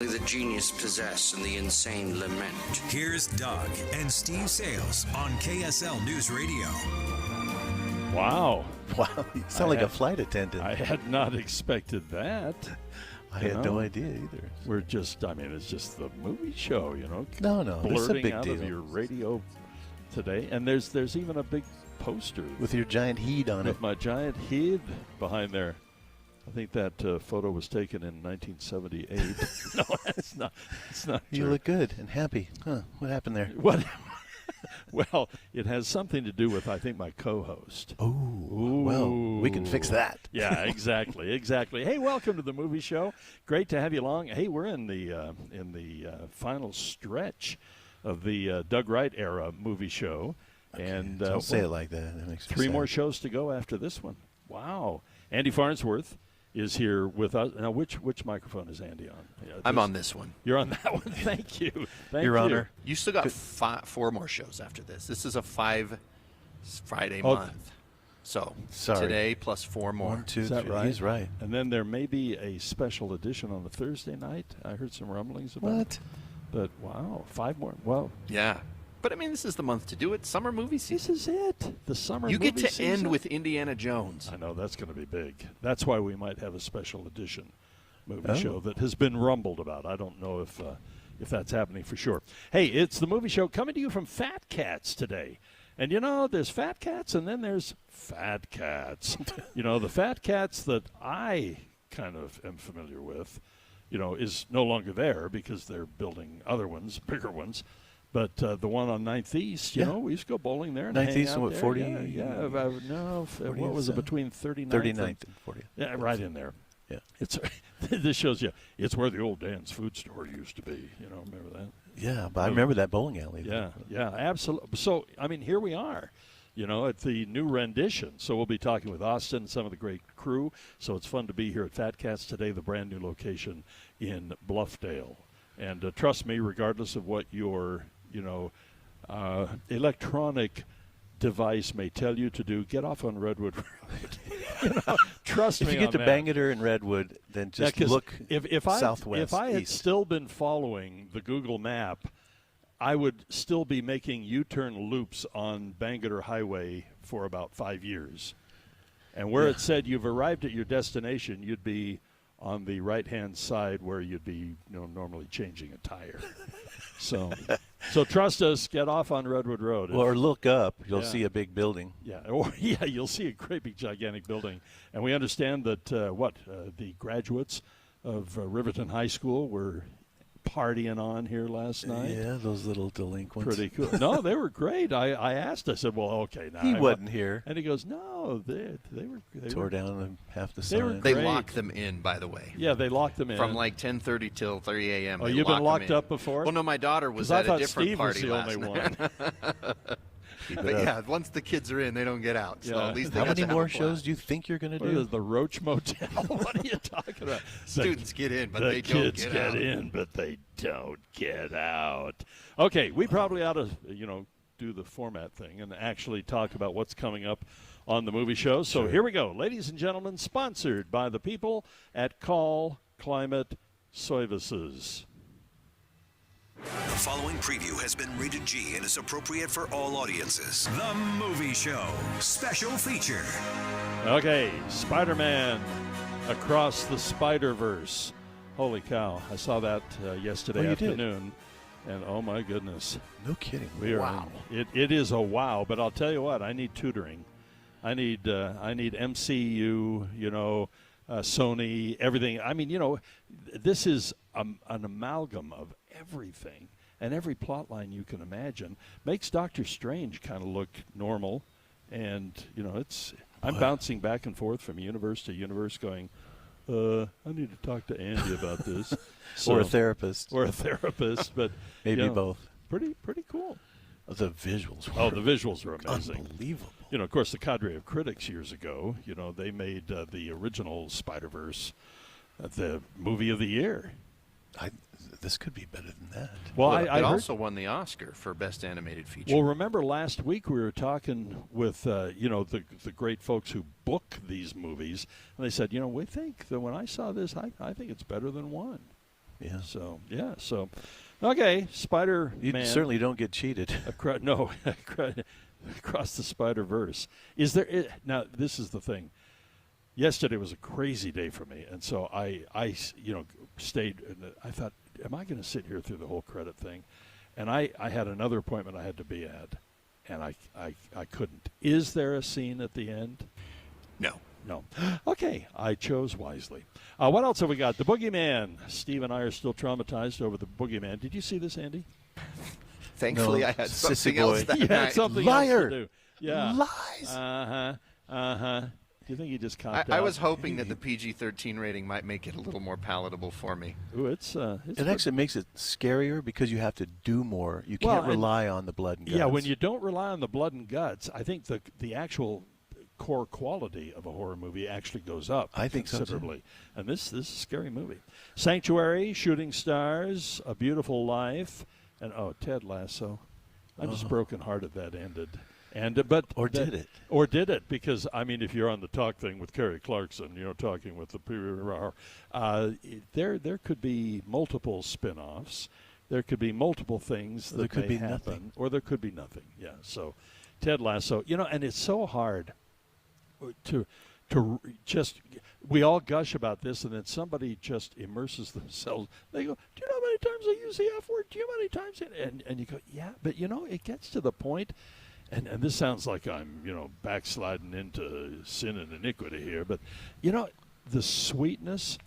The genius possess and the insane lament. Here's Doug and Steve Sales on KSL News Radio. Wow. Wow, you sound like a flight attendant. I had not expected that. I had no idea either. We're just, it's just the movie show, No, this is a blurting big out deal. of your radio today. And there's even a big poster. With your giant heat on it. With my giant head behind there. I think that photo was taken in 1978. No, it's not. It's not. You true. look good and happy. Huh? What happened there? What? Well, it has something to do with, I think, my co-host. Oh, well, we can fix that. Yeah, exactly. Hey, welcome to the movie show. Great to have you along. Hey, we're in the final stretch of the Doug Wright era movie show, and Don't say it like that. That makes me three sad. more shows to go after this one. Wow, Andy Farnsworth is here with us. Now, which microphone is Andy on? Yeah, I'm on this one. You're on that one. Thank you. Thank Your you. Honor. You still got four more shows after this. This is a 5 Friday month. So Sorry. today plus 4 more. 1, 2, Is that 3. right? He's right. And then there may be a special edition on the Thursday night. I heard some rumblings about What? it. But, wow, 5 more. Well, Yeah. But, this is the month to do it. Summer movie season. this is it. The summer You movie get to season. end with Indiana Jones. I know, that's going to be big. That's why we might have a special edition movie Oh. show that has been rumbled about. I don't know if that's happening for sure. Hey, it's the movie show coming to you from Fat Cats today. And, there's Fat Cats and then there's Fat Cats. The Fat Cats that I kind of am familiar with, is no longer there because they're building other ones, bigger ones. But the one on 9th East, we used to go bowling there. And 9th hang East, out what, there. 40? No, what was it, between 39th 39th and and 40th. yeah, right in there. Yeah. It's this shows you it's where the old Dan's food store used to be. Remember that? Yeah, but I remember that bowling alley. Yeah, absolutely. So, here we are, at the new rendition. So we'll be talking with Austin and some of the great crew. So it's fun to be here at Fat Cats today, the brand new location in Bluffdale. And trust me, regardless of what your, electronic device may tell you to do, get off on Redwood Road. Trust me. If you get to that. Bangor and Redwood, then just look southwest. If I had east. still been following the Google map, I would still be making U-turn loops on Bangor Highway for about 5 years. And where it said you've arrived at your destination, you'd be on the right-hand side where you'd be normally changing a tire. So trust us, get off on Redwood Road. Or look up, you'll Yeah. see a big building. Yeah, you'll see a great big gigantic building. And we understand that the graduates of Riverton High School were partying on here last night. Yeah, those little delinquents. Pretty cool. No, they were great. I asked, I said, well, okay. Now He wasn't here. And he goes, no, they were. Tore down half the They were sign. They Great. lock them in, by the way. Yeah, they locked them in. From like 10:30 till 3 a.m. Oh, they you've been lock locked them in. up before? Well, no, my daughter 'Cause was I at a thought different Steve party was the last only night. one. But yeah, once the kids are in, they don't get out. So Yeah. at least they How got many to have more a blast. shows do you think you're going to What do? is the Roach Motel? What are you talking about? Students get in, but the they don't kids get get out. in, but they don't get out. Okay, we probably ought to, do the format thing and actually talk about what's coming up on the movie show. So here we go. Ladies and gentlemen, sponsored by the people at Call Climate Services. The following preview has been rated G and is appropriate for all audiences. The Movie Show Special Feature. Okay, Spider-Man Across the Spider-Verse. Holy cow, I saw that yesterday Oh, you did? afternoon. And oh my goodness. No kidding. We are Wow. it is a wow, but I'll tell you what, I need tutoring. I need MCU, Sony, everything. This is an amalgam of everything and every plot line you can imagine. Makes Doctor Strange kind of look normal, and I'm bouncing back and forth from universe to universe, going, I need to talk to Andy about this. Or a therapist. But Maybe both. Pretty cool. The visuals were Oh, the visuals are amazing. unbelievable. Of course, the cadre of critics years ago, they made the original Spider-Verse the movie of the year. This could be better than that. Well, It I heard, also won the Oscar for Best Animated Feature. well, remember last week we were talking with, the great folks who book these movies, and they said, we think that when I saw this, I think it's better than one. Yeah. So okay, Spider-Man. You certainly don't get cheated. Across the Spider-Verse. Is there now? This is the thing. Yesterday was a crazy day for me, and so I stayed. And I thought, am I going to sit here through the whole credit thing? And I had another appointment I had to be at, and I couldn't. Is there a scene at the end? No. Okay, I chose wisely. What else have we got? The Boogeyman. Steve and I are still traumatized over the Boogeyman. Did you see this, Andy? Thankfully, I had something else that night. Had something Liar. else to do. Yeah. Lies. Do you think he just copped out? I was hoping that the PG-13 rating might make it a little more palatable for me. Ooh, it actually makes it scarier because you have to do more. You can't rely on the blood and guts. Yeah, when you don't rely on the blood and guts, I think the actual core quality of a horror movie actually goes up considerably. So, and this is a scary movie. Sanctuary, Shooting Stars, A Beautiful Life, and Ted Lasso. I'm just brokenhearted that ended. Or did it? Because I mean, if you're on the talk thing with Kerry Clarkson, talking with the there could be multiple spin-offs. There could be multiple things that may happen, nothing. Or there could be nothing. Yeah. So, Ted Lasso, and it's so hard to just, we all gush about this, and then somebody just immerses themselves. They go, do you know how many times I use the F word? Do you know how many times? And you go, yeah, but it gets to the point. And this sounds like I'm, backsliding into sin and iniquity here. But, the sweetness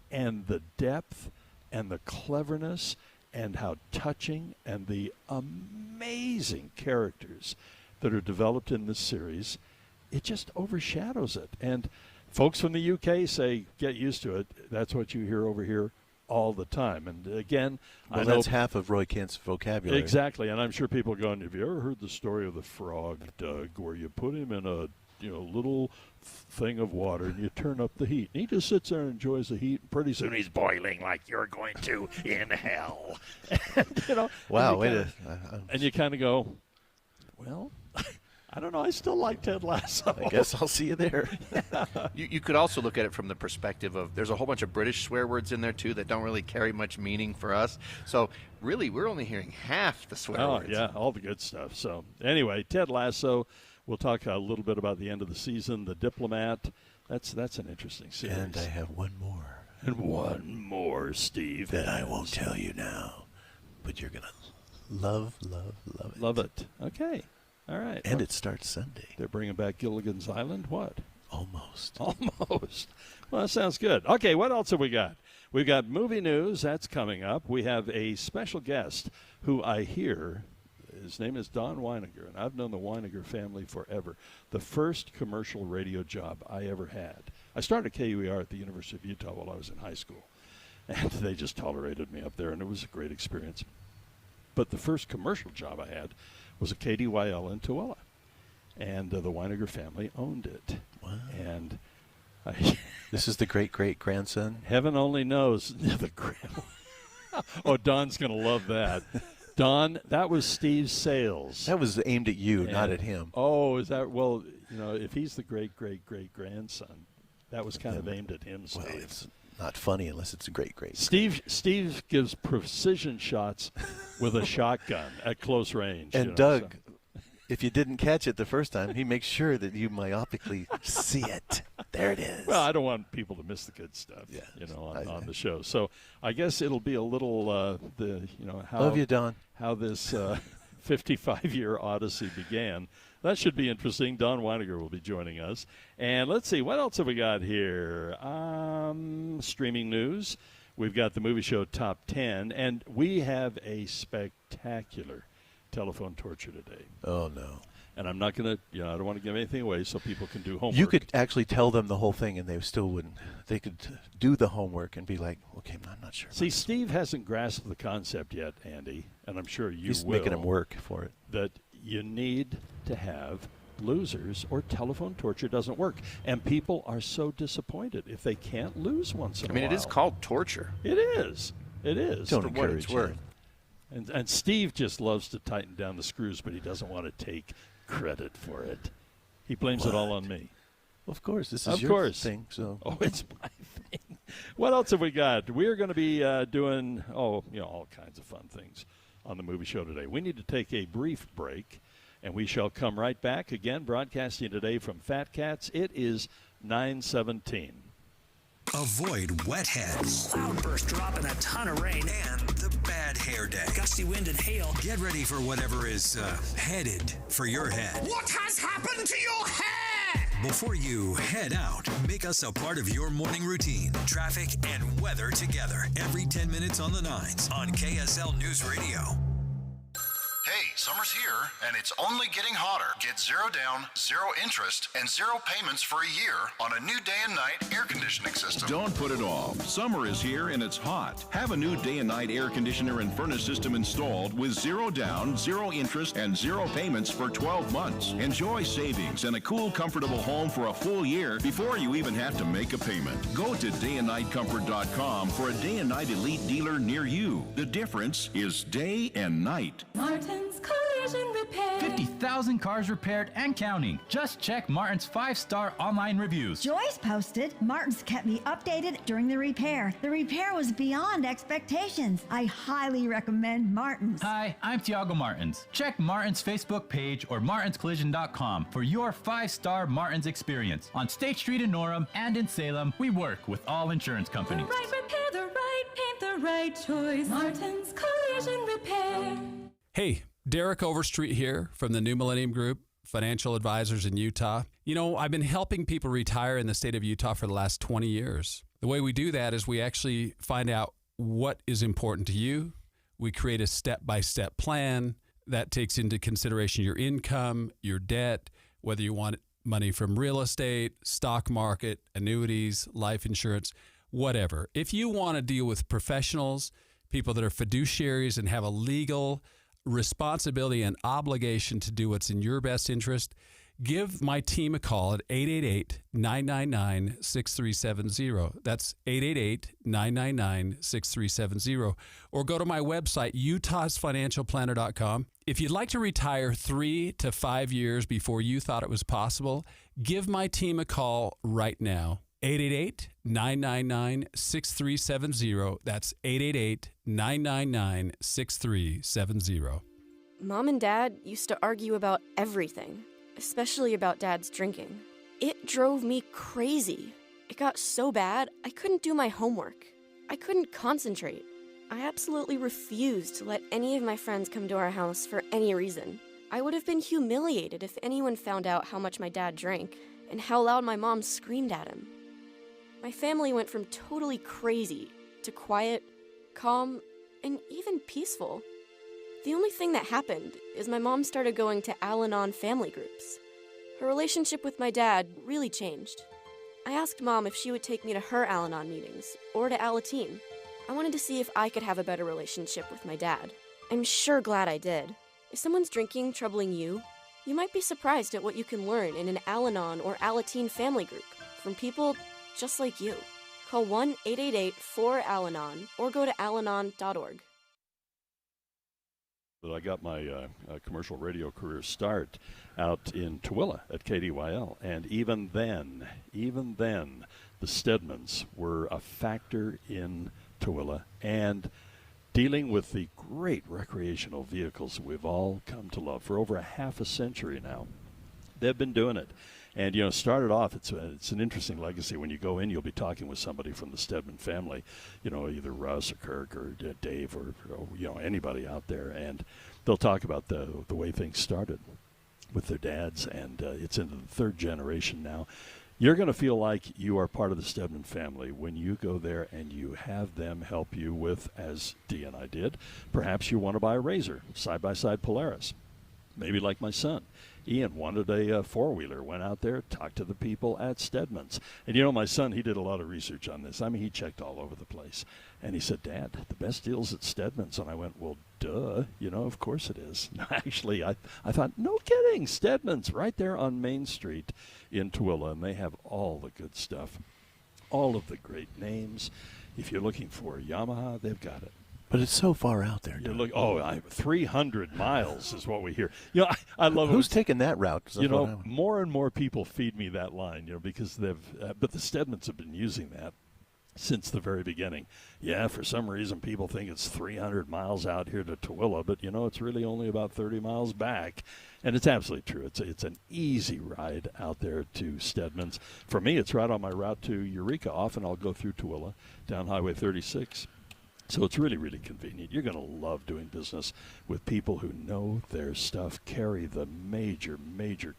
and the depth and the cleverness and how touching and the amazing characters that are developed in this series, it just overshadows it. And folks from the UK say, get used to it. That's what you hear over here all the time. And again, I know that's half of Roy Kent's vocabulary. Exactly. And I'm sure people are going, have you ever heard the story of the frog, Doug, where you put him in a little thing of water and you turn up the heat? And he just sits there and enjoys the heat, and pretty soon he's boiling like you're going to in hell. And, wow. And you kind of go, well, I don't know. I still like Ted Lasso. I guess I'll see you there. You could also look at it from the perspective of there's a whole bunch of British swear words in there, too, that don't really carry much meaning for us. So, really, we're only hearing half the swear words. Oh, yeah, all the good stuff. So, anyway, Ted Lasso. We'll talk a little bit about the end of the season. The Diplomat. That's an interesting series. And I have one more. And one more, Steve. That I won't tell you now. But you're going to love it. Love it. Okay. All right. And it starts Sunday. They're bringing back Gilligan's Island? What? Almost. Well, that sounds good. Okay, what else have we got? We've got movie news. That's coming up. We have a special guest who I hear, his name is Don Weininger, and I've known the Weininger family forever. The first commercial radio job I ever had. I started KUER at the University of Utah while I was in high school, and they just tolerated me up there, and it was a great experience. But the first commercial job I had was a KDYL in Tooele, and the Weininger family owned it. Wow. And this is the great-great-grandson? Heaven only knows. Oh, Don's going to love that. Don, that was Steve Sales. That was aimed at you, not at him. Oh, is that? Well, if he's the great-great-great-grandson, that was kind of aimed at him, Steve. Well, it's not funny unless it's a great. Steve gives precision shots with a shotgun at close range. And Doug, if you didn't catch it the first time, he makes sure that you myopically see it. There it is. Well, I don't want people to miss the good stuff, on the show. So I guess it'll be a little love you, Don. How this 55-year odyssey began. That should be interesting. Don Weininger will be joining us. And let's see, what else have we got here? Streaming news. We've got the movie show Top 10, and we have a spectacular telephone torture today. Oh, no. And I'm not going to, I don't want to give anything away so people can do homework. You could actually tell them the whole thing and they still wouldn't. They could do the homework and be like, okay, I'm not sure. See, Steve hasn't grasped the concept yet, Andy, and I'm sure you He's will. He's making him work for it. That you need to have losers or telephone torture doesn't work. And people are so disappointed if they can't lose once in a while. It is called torture. It is. Don't encourage it. And Steve just loves to tighten down the screws, but he doesn't want to take credit for it. He blames it all on me. Well, of course. This is your thing. So. Oh, it's my thing. What else have we got? We're going to be doing, all kinds of fun things on the movie show today. We need to take a brief break, and we shall come right back again, broadcasting today from Fat Cats. It is 9:17. Avoid wet heads Cloudburst dropping a ton of rain. and the bad hair day. Gusty wind and hail. Get ready for whatever is headed for your head. What has happened to your hair? Before you head out, make us a part of your morning routine. Traffic and weather together every 10 minutes on the 9s on KSL News Radio. Hey, summer's here, and it's only getting hotter. Get 0 down, 0 interest, and 0 payments for a year on a new day and night air conditioning system. Don't put it off. Summer is here and it's hot. Have a new day and night air conditioner and furnace system installed with 0 down, 0 interest, and 0 payments for 12 months. Enjoy savings and a cool, comfortable home for a full year before you even have to make a payment. Go to dayandnightcomfort.com for a day and night elite dealer near you. The difference is day and night. Martin's Collision Repair. 50,000 cars repaired and counting. Just check Martin's 5-star online reviews. Joyce posted, Martin's kept me updated during the repair. The repair was beyond expectations. I highly recommend Martin's. Hi, I'm Tiago Martins. Check Martin's Facebook page or martinscollision.com for your 5-star Martin's experience. On State Street in Norham and in Salem, we work with all insurance companies. The right repair, the right paint, the right choice. Martin's Collision Repair. Hey, Derek Overstreet here from the New Millennium Group, financial advisors in Utah. You know, I've been helping people retire in the state of Utah for the last 20 years. The way we do that is we actually find out what is important to you. We create a step-by-step plan that takes into consideration your income, your debt, whether you want money from real estate, stock market, annuities, life insurance, whatever. If you want to deal with professionals, people that are fiduciaries and have a legal responsibility and obligation to do what's in your best interest, give my team a call at 888-999-6370. That's 888-999-6370. Or go to my website, utahsfinancialplanner.com. If you'd like to retire 3 to 5 years before you thought it was possible, give my team a call right now. 888-999-6370. That's 888-999-6370. Mom and Dad used to argue about everything, especially about Dad's drinking. It drove me crazy. It got so bad, I couldn't do my homework. I couldn't concentrate. I absolutely refused to let any of my friends come to our house for any reason. I would have been humiliated if anyone found out how much my dad drank and how loud my mom screamed at him. My family went from totally crazy to quiet, calm, and even peaceful. The only thing that happened is my mom started going to Al-Anon family groups. Her relationship with my dad really changed. I asked Mom if she would take me to her Al-Anon meetings or to Alateen. I wanted to see if I could have a better relationship with my dad. I'm sure glad I did. If someone's drinking troubling you, you might be surprised at what you can learn in an Al-Anon or Alateen family group from people just like you. Call 1-888-4-ALANON or go to alanon.org. I got my commercial radio career start out in Tooele at KDYL, and even then, the Stedmans were a factor in Tooele and dealing with the great recreational vehicles we've all come to love for over a half a century now. They've been doing it. And, you know, started off, it's an interesting legacy. When you go in, you'll be talking with somebody from the Stedman family, you know, either Russ or Kirk or Dave or you know, anybody out there. And they'll talk about the way things started with their dads, and it's into the third generation now. You're going to feel like you are part of the Stedman family when you go there and you have them help you with, as Dee and I did, perhaps you want to buy a RZR, side-by-side Polaris. Maybe like my son. Ian wanted a four-wheeler, went out there, talked to the people at Stedman's. And, you know, my son, he did a lot of research on this. I mean, he checked all over the place. And he said, Dad, the best deal's at Stedman's. And I went, well, duh. You know, of course it is. No, actually, I thought, no kidding, Stedman's right there on Main Street in Tooele. And they have all the good stuff, all of the great names. If you're looking for Yamaha, they've got it. But it's so far out there. 300 miles is what we hear. You know, I love it. Who's taking that route? You know, more and more people feed me that line, you know, because they've, but the Stedmans have been using that since the very beginning. Yeah, for some reason people think it's 300 miles out here to Tooele, but it's really only about 30 miles back. And it's absolutely true. It's an easy ride out there to Stedman's. For me, it's right on my route to Eureka. Often I'll go through Tooele down Highway 36. So it's really, really convenient. You're going to love doing business with people who know their stuff, carry the major,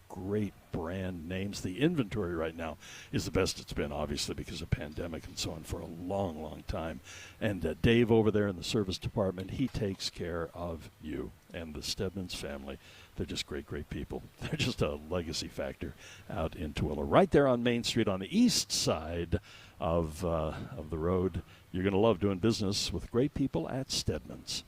great brand names. The inventory right now is the best it's been, obviously, because of pandemic and so on for a long, long time. And Dave over there in the service department, he takes care of you and the Stedman's family. They're just great, great people. They're just a legacy factor out in Tooele. Right there on Main Street on the east side of the road. You're going to love doing business with great people at Stedman's.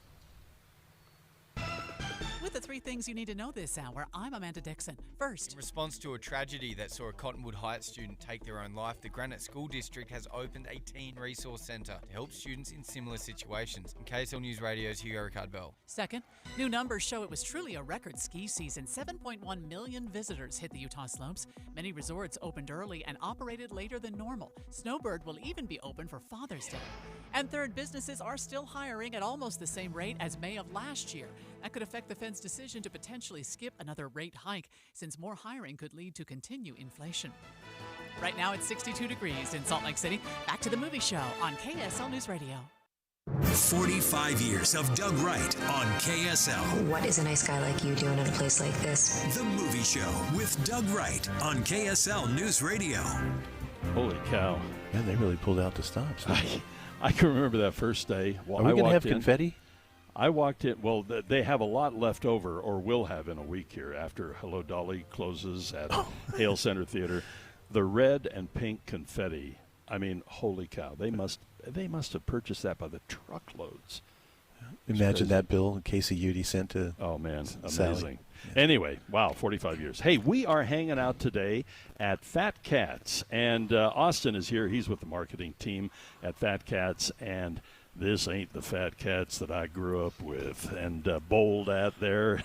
With the 3 things you need to know this hour, I'm Amanda Dixon. First, in response to a tragedy that saw a Cottonwood Heights student take their own life, the Granite School District has opened a teen resource centre to help students in similar situations. In KSL News Radio's Hugo Ricard-Bell. Second, new numbers show it was truly a record ski season. 7.1 million visitors hit the Utah slopes. Many resorts opened early and operated later than normal. Snowbird will even be open for Father's Day. And third, businesses are still hiring at almost the same rate as May of last year. That could affect the Fed's decision to potentially skip another rate hike, since more hiring could lead to continued inflation. Right now it's 62 degrees in Salt Lake City. Back to the movie show on KSL News Radio. 45 years of Doug Wright on KSL. What is a nice guy like you doing in a place like this? The Movie Show with Doug Wright on KSL News Radio. Holy cow. Man, they really pulled out the stops. I can remember that first day. Are we going to have confetti? I walked in. Well, they have a lot left over, or will have in a week here after Hello Dolly closes at Hale Center Theater. The red and pink confetti. I mean, holy cow! They must have purchased that by the truckloads. Imagine that bill Casey Udy sent to. Oh man, Sally. amazing. Anyway, wow, 45 years. Hey, we are hanging out today at Fat Cats, and Austin is here. He's with the marketing team at Fat Cats, and this ain't the Fat Cats that I grew up with and bowled at there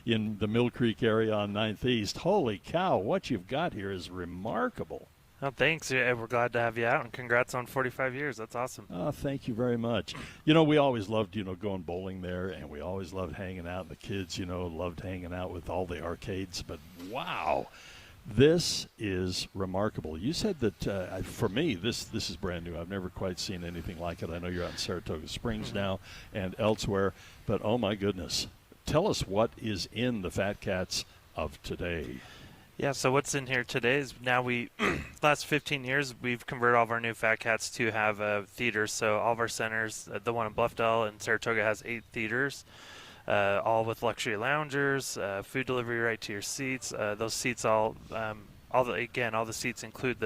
in the Mill Creek area on 9th East. Holy cow, what you've got here is remarkable. Oh, thanks. Yeah, we're glad to have you out, and congrats on 45 years. That's awesome. Oh, thank you very much. We always loved, going bowling there, and we always loved hanging out. The kids, loved hanging out with all the arcades. But, wow, this is remarkable. You said that, for me, this is brand new. I've never quite seen anything like it. I know you're out in Saratoga Springs now and elsewhere, but, oh, my goodness. Tell us what is in the Fat Cats of today. Yeah, so what's in here today is now last 15 years, we've converted all of our new Fat Cats to have theaters. So all of our centers, the one in Bluffdale and Saratoga has 8 theaters, all with luxury loungers, food delivery right to your seats. Those seats all the seats include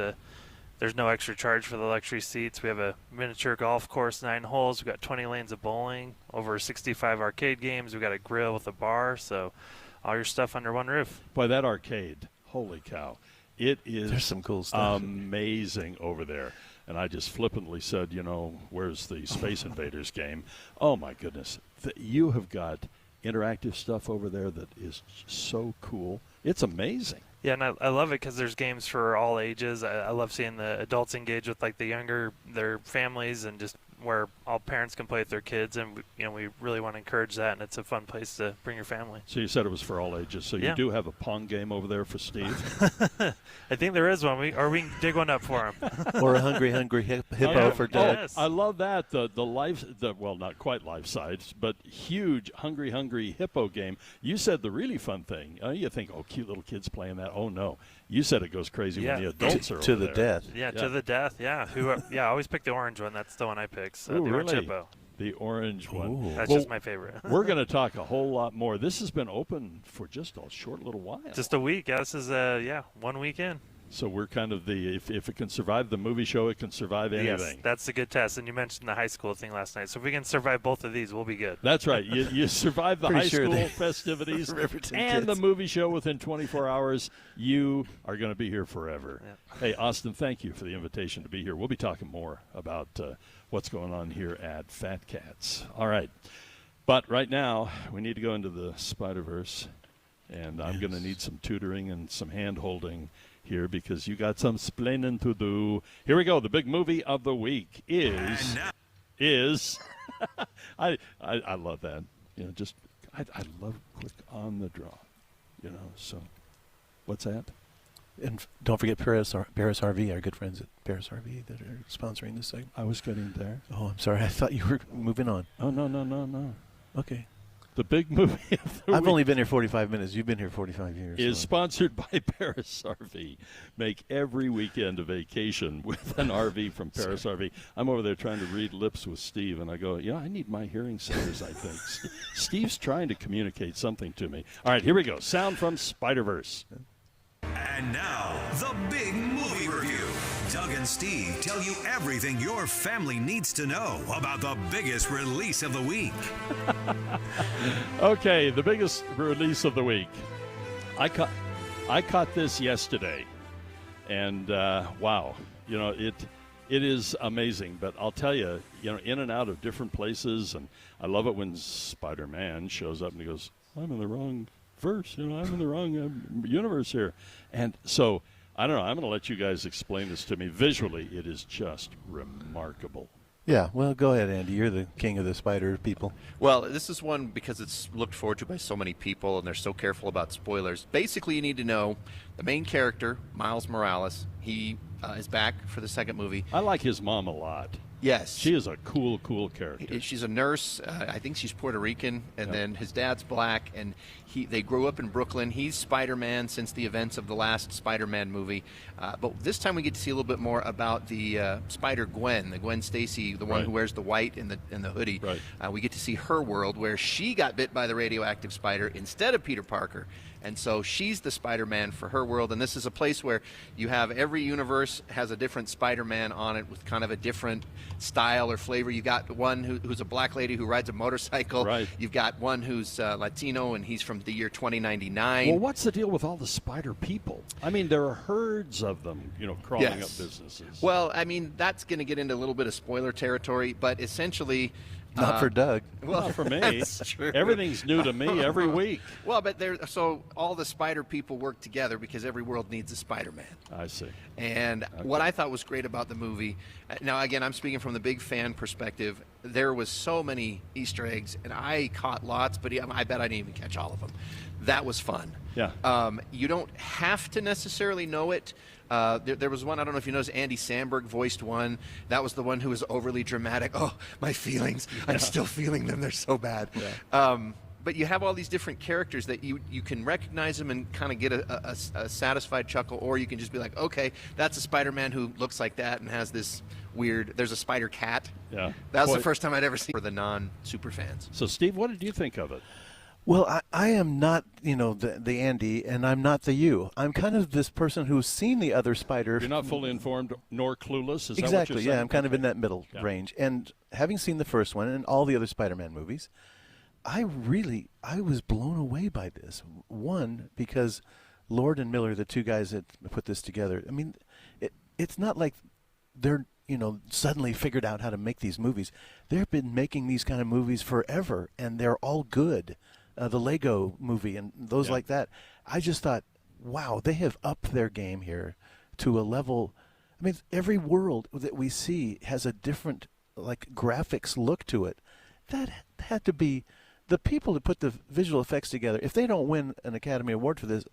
there's no extra charge for the luxury seats. We have a miniature golf course, 9 holes. We've got 20 lanes of bowling, over 65 arcade games. We've got a grill with a bar, so all your stuff under one roof. Boy, that arcade. Holy cow. It is There's some cool stuff. Amazing over there. And I just flippantly said, where's the Space Invaders game? Oh, my goodness. You have got interactive stuff over there that is so cool. It's amazing. Yeah, and I love it because there's games for all ages. I love seeing the adults engage with, their families, and just where all parents can play with their kids, and we really want to encourage that, and it's a fun place to bring your family. So you said it was for all ages. So you do have a Pong game over there for Steve? I think there is one. We can dig one up for him. Or a hungry hippo for Doug. Yes. I love that. Well, not quite life size, but huge hungry hippo game. You said the really fun thing. You think, cute little kids playing that. Oh no, you said it goes crazy when the adults are to over the there. death. Yeah, to the death. Yeah. I always pick the orange one. That's the one I pick. So Ooh, the orange really? hippo. The orange one. That's just my favorite. We're going to talk a whole lot more. This has been open for just a short little while. Just a week. Yeah, this is 1 week in. So we're kind of if it can survive the movie show, it can survive anything. Yes, that's a good test. And you mentioned the high school thing last night. So if we can survive both of these, we'll be good. That's right. You survive the high school festivities Riverton and kids. the movie show within 24 hours. You are going to be here forever. Yeah. Hey, Austin, thank you for the invitation to be here. We'll be talking more about what's going on here at Fat Cats. All right. But right now, we need to go into the Spider-Verse, and I'm going to need some tutoring and some hand-holding here because you got some splaining to do. Here we go. The big movie of the week is I love that. You know, just I love quick on the draw. You know, so what's that? And don't forget Paris RV, our good friends at Paris RV that are sponsoring this segment. I was getting there. Oh, I'm sorry. I thought you were moving on. Oh, no. Okay. The big movie of the I've week only been here 45 minutes. You've been here 45 years. is so. sponsored by Paris RV. Make every weekend a vacation with an RV from Paris RV. I'm over there trying to read lips with Steve, and I go, I need my hearing centers, I think. Steve's trying to communicate something to me. All right, here we go. Sound from Spider-Verse. And now, the big movie review. Doug and Steve tell you everything your family needs to know about the biggest release of the week. Okay, the biggest release of the week. I caught this yesterday, and wow, it is amazing. But I'll tell you, in and out of different places, and I love it when Spider-Man shows up and he goes, "I'm in the wrong verse, I'm in the wrong universe here," and so I don't know. I'm going to let you guys explain this to me. Visually, it is just remarkable. Yeah, well, go ahead, Andy. You're the king of the spider people. Well, this is one because it's looked forward to by so many people, and they're so careful about spoilers. Basically, you need to know the main character, Miles Morales. He is back for the second movie. I like his mom a lot. Yes. She is a cool character. She's a nurse. I think she's Puerto Rican, and then his dad's black, and they grew up in Brooklyn. He's Spider-Man since the events of the last Spider-Man movie. But this time we get to see a little bit more about the Spider-Gwen, the Gwen Stacy, the one who wears the white and the hoodie. Right. We get to see her world where she got bit by the radioactive spider instead of Peter Parker. And so she's the Spider-Man for her world. And this is a place where you have every universe has a different Spider-Man on it with kind of a different style or flavor. You've got one who's a black lady who rides a motorcycle. Right. You've got one who's Latino, and he's from the year 2099. Well, what's the deal with all the spider people? I mean, there are herds of them, crawling up businesses. Well, I mean, that's going to get into a little bit of spoiler territory, but essentially... Not for Doug. Well, not for me. That's true. Everything's new to me every week. Well, but so all the spider people work together because every world needs a Spider-Man. I see. And what I thought was great about the movie, now again, I'm speaking from the big fan perspective, there was so many Easter eggs, and I caught lots, but I bet I didn't even catch all of them. That was fun. Yeah. You don't have to necessarily know it. There was one, I don't know if you noticed, Andy Samberg voiced one. That was the one who was overly dramatic. Oh, my feelings. I'm still feeling them. They're so bad. Yeah. But you have all these different characters that you can recognize them and kind of get a satisfied chuckle, or you can just be like, okay, that's a Spider-Man who looks like that and has this weird, there's a spider cat. Yeah. That was the first time I'd ever seen for the non-super fans. So, Steve, what did you think of it? Well, I am not, the Andy, and I'm not the you. I'm kind of this person who's seen the other spider. You're not fully informed nor clueless? Is exactly, that what you're saying? Yeah, I'm kind of in that middle range. And having seen the first one and all the other Spider-Man movies, I was blown away by this. One, because Lord and Miller, the two guys that put this together, I mean, it's not like they're, suddenly figured out how to make these movies. They've been making these kind of movies forever, and they're all good. The Lego movie and those like that. I just thought, wow, they have upped their game here to a level. I mean, every world that we see has a different, graphics look to it. That had to be the people that put the visual effects together. If they don't win an Academy Award for this,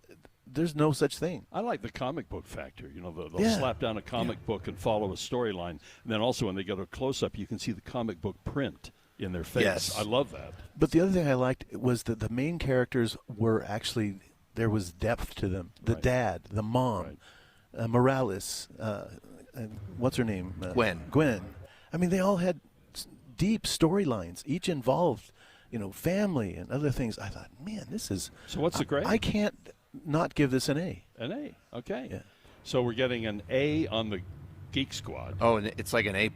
there's no such thing. I like the comic book factor. They'll slap down a comic book and follow a storyline. And then also when they go to a close-up, you can see the comic book print in their face. Yes. I love that. But the other thing I liked was that the main characters were actually, there was depth to them. The dad, the mom, Morales, what's her name? Gwen. I mean, they all had deep storylines. Each involved, family and other things. I thought, man, this is... So what's the grade? I can't not give this an A. An A, okay. Yeah. So we're getting an A on the Geek Squad. Oh, and it's like an A+.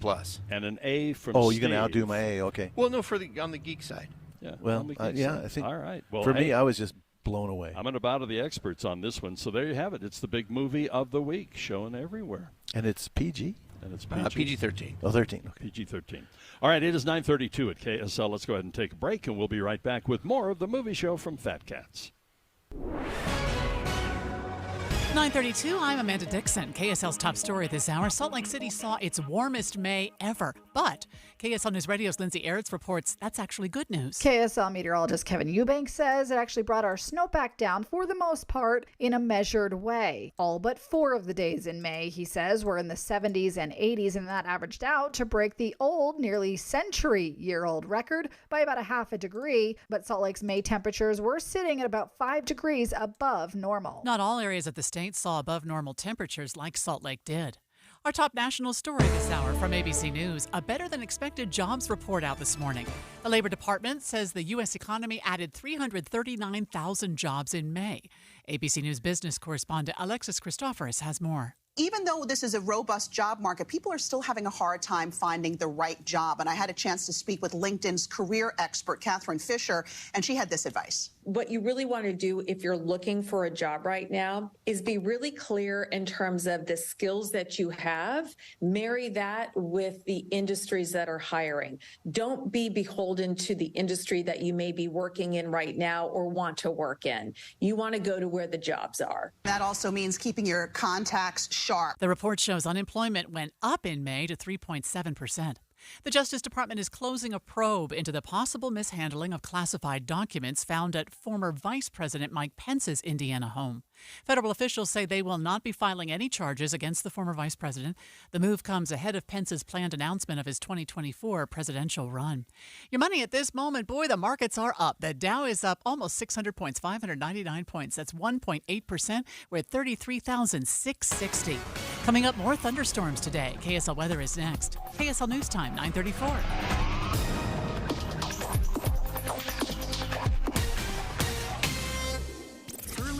And an A from Oh, Steve. you're going to outdo my A, okay. Well, no, on the geek side. Yeah. Well, on the geek yeah, side. I think all right. Well, for me, I was just blown away. I'm going to bow to the experts on this one. So there you have it. It's the big movie of the week, showing everywhere. And it's PG? And it's PG. PG-13. Oh, 13. Okay. PG-13. All right, it is 9:32 at KSL. Let's go ahead and take a break, and we'll be right back with more of the movie show from Fat Cats. 9:32, I'm Amanda Dixon. KSL's top story this hour. Salt Lake City saw its warmest May ever. But KSL News Radio's Lindsay Aerts reports that's actually good news. KSL meteorologist Kevin Eubanks says it actually brought our snowpack down for the most part in a measured way. All but 4 of the days in May, he says, were in the 70s and 80s, and that averaged out to break the old, nearly century-year-old record by about a half a degree. But Salt Lake's May temperatures were sitting at about 5 degrees above normal. Not all areas of the state saw above normal temperatures like Salt Lake did. Our top national story this hour from ABC News, a better-than-expected jobs report out this morning. The Labor Department says the U.S. economy added 339,000 jobs in May. ABC News business correspondent Alexis Christoforous has more. Even though this is a robust job market, people are still having a hard time finding the right job. And I had a chance to speak with LinkedIn's career expert, Catherine Fisher, and she had this advice. What you really want to do if you're looking for a job right now is be really clear in terms of the skills that you have. Marry that with the industries that are hiring. Don't be beholden to the industry that you may be working in right now or want to work in. You want to go to where the jobs are. That also means keeping your contacts sharp. The report shows unemployment went up in May to 3.7%. The Justice Department is closing a probe into the possible mishandling of classified documents found at former Vice President Mike Pence's Indiana home. Federal officials say they will not be filing any charges against the former vice president. The move comes ahead of Pence's planned announcement of his 2024 presidential run. Your money at this moment, boy, the markets are up. The Dow is up almost 600 points, 599 points. That's 1.8%. We're at 33,660. Coming up, more thunderstorms today. KSL weather is next. KSL News Time, 9:34.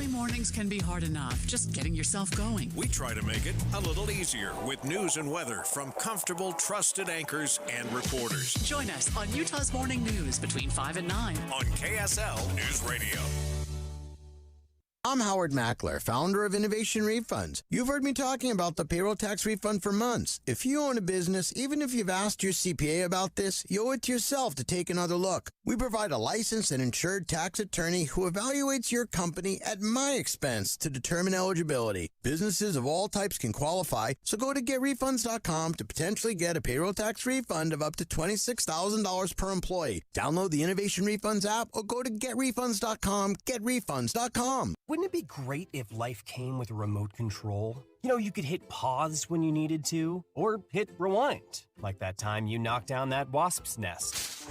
Mornings can be hard enough, just getting yourself going. We try to make it a little easier with news and weather from comfortable, trusted anchors and reporters. Join us on Utah's Morning News between 5 and 9 on KSL News Radio. I'm Howard Mackler, founder of Innovation Refunds. You've heard me talking about the payroll tax refund for months. If you own a business, even if you've asked your CPA about this, you owe it to yourself to take another look. We provide a licensed and insured tax attorney who evaluates your company at my expense to determine eligibility. Businesses of all types can qualify, so go to getrefunds.com to potentially get a payroll tax refund of up to $26,000 per employee. Download the Innovation Refunds app or go to getrefunds.com, getrefunds.com. Wouldn't it be great if life came with a remote control? You know, you could hit pause when you needed to, or hit rewind, like that time you knocked down that wasp's nest.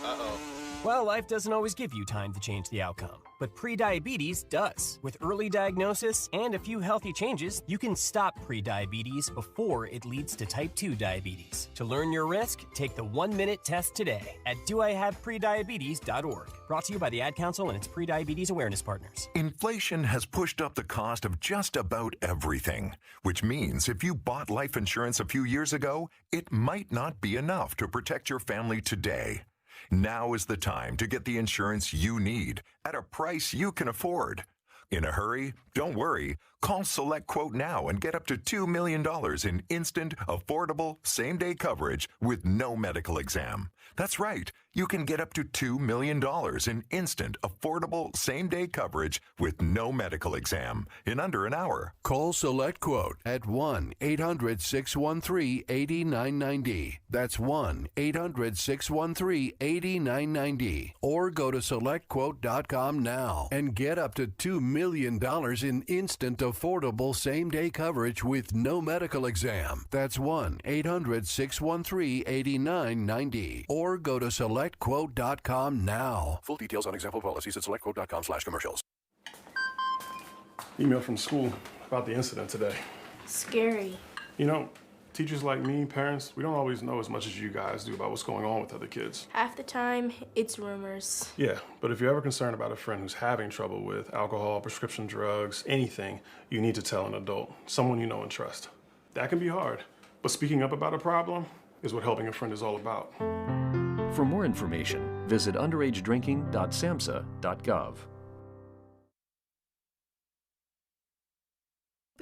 Uh-oh. Well, life doesn't always give you time to change the outcome, but prediabetes does. With early diagnosis and a few healthy changes, you can stop prediabetes before it leads to type 2 diabetes. To learn your risk, take the 1-minute test today at doihaveprediabetes.org. Brought to you by the Ad Council and its prediabetes awareness partners. Inflation has pushed up the cost of just about everything, which means if you bought life insurance a few years ago, it might not be enough to protect your family today. Now is the time to get the insurance you need at a price you can afford. In a hurry? Don't worry. Call Select Quote now and get up to $2 million in instant, affordable, same-day coverage with no medical exam. That's right. You can get up to $2 million in instant, affordable, same-day coverage with no medical exam in under an hour. Call Select Quote at 1-800-613-8990. That's 1-800-613-8990. Or go to SelectQuote.com now and get up to $2 million in instant, affordable, same-day coverage with no medical exam. That's 1-800-613-8990. Or go to SelectQuote.com now. Full details on example policies at SelectQuote.com/commercials. Email from school about the incident today. Scary. You know, teachers like me, parents, we don't always know as much as you guys do about what's going on with other kids. Half the time, it's rumors. Yeah, but if you're ever concerned about a friend who's having trouble with alcohol, prescription drugs, anything, you need to tell an adult, someone you know and trust. That can be hard, but speaking up about a problem is what helping a friend is all about. For more information, visit underagedrinking.samhsa.gov.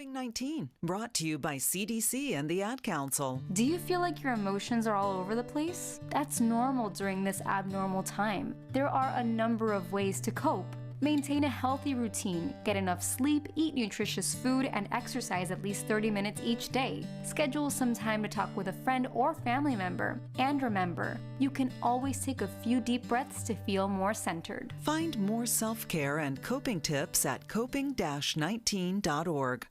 COVID-19, brought to you by CDC and the Ad Council. Do you feel like your emotions are all over the place? That's normal during this abnormal time. There are a number of ways to cope. Maintain a healthy routine, get enough sleep, eat nutritious food, and exercise at least 30 minutes each day. Schedule some time to talk with a friend or family member. And remember, you can always take a few deep breaths to feel more centered. Find more self-care and coping tips at coping-19.org.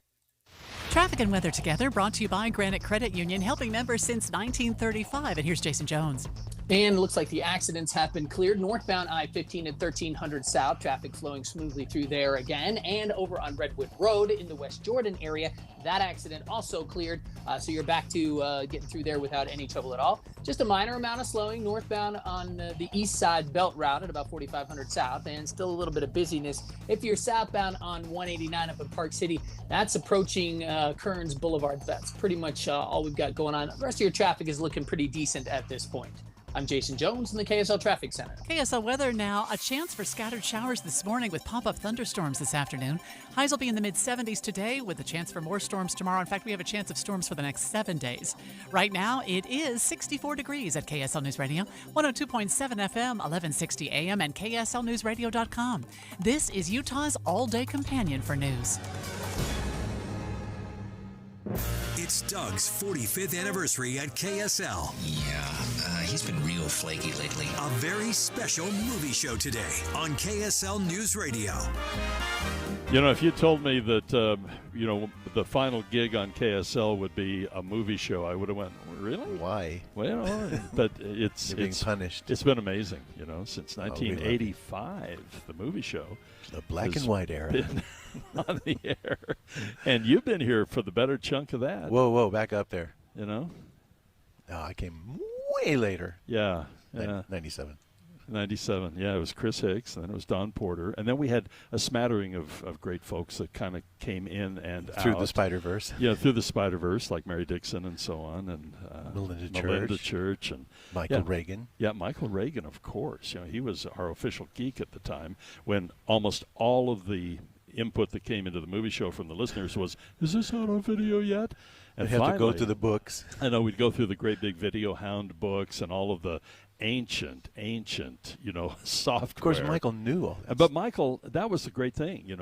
Traffic and weather together, brought to you by Granite Credit Union, helping members since 1935. And here's Jason Jones. And it looks like the accidents have been cleared. Northbound I-15 at 1300 South, traffic flowing smoothly through there again. And over on Redwood Road in the West Jordan area, that accident also cleared. So you're back to getting through there without any trouble at all. Just a minor amount of slowing northbound on the east side belt route at about 4500 South, and still a little bit of busyness. If you're southbound on 189 up in Park City, that's approaching Kearns Boulevard. That's pretty much all we've got going on. The rest of your traffic is looking pretty decent at this point. I'm Jason Jones in the KSL Traffic Center. KSL weather now. A chance for scattered showers this morning with pop-up thunderstorms this afternoon. Highs will be in the mid-70s today with a chance for more storms tomorrow. In fact, we have a chance of storms for the next 7 days. Right now, it is 64 degrees at KSL News Radio, 102.7 FM, 1160 AM, and KSLNewsRadio.com. This is Utah's all-day companion for news. It's Doug's 45th anniversary at KSL. Yeah, he's been real flaky lately. A very special movie show today on KSL News Radio. You know, if you told me that, the final gig on KSL would be a movie show, I would have went, really? Why? Well, but it's being punished. It's been amazing, since 1985, the movie show. The black and white era. Been on the air. And you've been here for the better chunk of that. Whoa, back up there. No, I came way later. Yeah. 97. 97, yeah, it was Chris Hicks, and then it was Don Porter, and then we had a smattering of great folks that kind of came in and through out. The Spider-Verse. Yeah, through the Spider-Verse, like Mary Dixon and so on, and Melinda Church, and Michael Reagan. Yeah, Michael Reagan, of course. He was our official geek at the time when almost all of the input that came into the movie show from the listeners was, is this out on video yet? And we have to go through the books. I know, we'd go through the great big Video Hound books and all of the ancient, software. Of course, Michael knew all that. But Michael, that was the great thing, he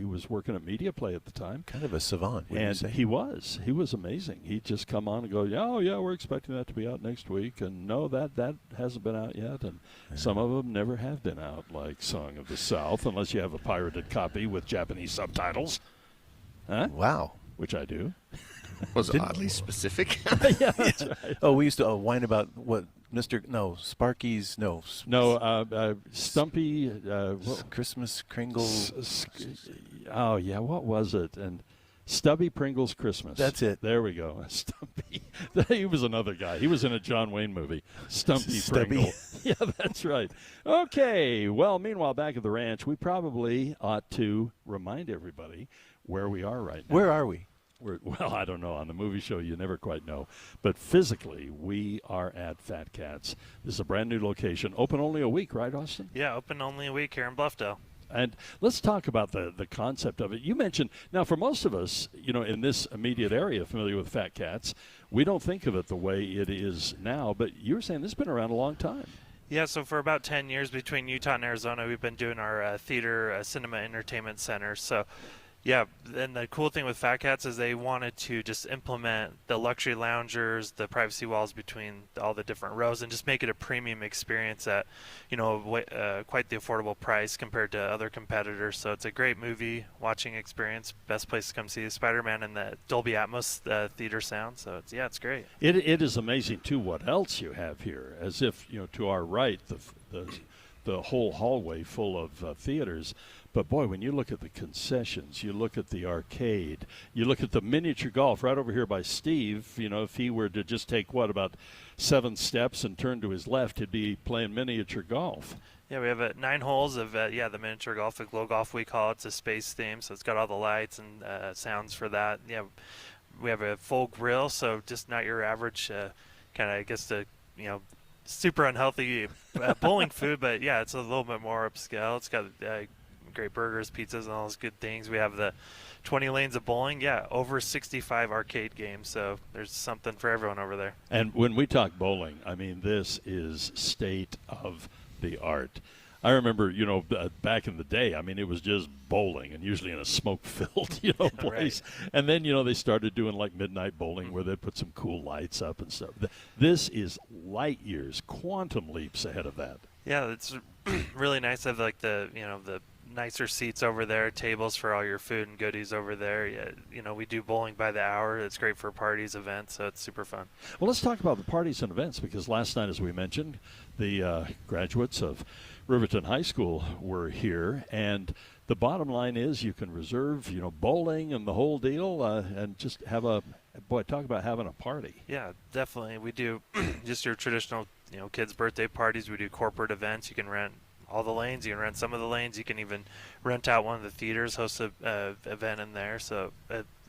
was working at Media Play at the time. Kind of a savant, wouldn't you say? He was amazing. He'd just come on and go, yeah, we're expecting that to be out next week, and no, that hasn't been out yet, and some of them never have been out, like Song of the South, unless you have a pirated copy with Japanese subtitles. Huh? Wow. Which I do. Was it oddly specific? Yeah, that's right. Oh, we used to whine about what Sparky's, Stumpy, Christmas Kringles. Oh, yeah, what was it? And Stubby Pringle's Christmas. That's it. There we go. Stumpy. He was another guy. He was in a John Wayne movie. Stumpy Pringle. Yeah, that's right. Okay, well, meanwhile, back at the ranch, we probably ought to remind everybody where we are right now. Where are we? Well, I don't know. On the movie show, you never quite know. But physically, we are at Fat Cats. This is a brand new location. Open only a week, right, Austin? Yeah, open only a week here in Bluffdale. And let's talk about the concept of it. You mentioned, now for most of us, in this immediate area familiar with Fat Cats, we don't think of it the way it is now. But you were saying this has been around a long time. Yeah, so for about 10 years between Utah and Arizona, we've been doing our theater, cinema, entertainment center. So yeah, and the cool thing with Fat Cats is they wanted to just implement the luxury loungers, the privacy walls between all the different rows, and just make it a premium experience at, quite the affordable price compared to other competitors. So it's a great movie watching experience. Best place to come see Spider-Man and the Dolby Atmos theater sound. So it's great. It is amazing too what else you have here. As if to our right, the whole hallway full of theaters. But, boy, when you look at the concessions, you look at the arcade, you look at the miniature golf right over here by Steve, if he were to just take, about 7 steps and turn to his left, he'd be playing miniature golf. Yeah, we have 9 holes of, the miniature golf, the glow golf we call it. It's a space theme, so it's got all the lights and sounds for that. Yeah, we have a full grill, so just not your average super unhealthy bowling food, but, yeah, it's a little bit more upscale. It's got great burgers, pizzas, and all those good things. We have the 20 lanes of bowling. Yeah, over 65 arcade games. So there's something for everyone over there. And when we talk bowling, I mean, this is state of the art. I remember, back in the day, I mean, it was just bowling, and usually in a smoke-filled, place. Right. And then, they started doing like midnight bowling where they'd put some cool lights up and stuff. This is light years, quantum leaps ahead of that. Yeah, it's really nice to have like the nicer seats over there, tables for all your food and goodies over there. Yeah, we do bowling by the hour. It's great for parties, events, so it's super fun. Well, let's talk about the parties and events, because last night, as we mentioned, the graduates of Riverton High School were here, and the bottom line is you can reserve, bowling and the whole deal, and just have talk about having a party. Yeah, definitely. We do just your traditional, kids' birthday parties. We do corporate events. You can rent all the lanes. You can rent some of the lanes. You can even rent out one of the theaters, host a event in there. So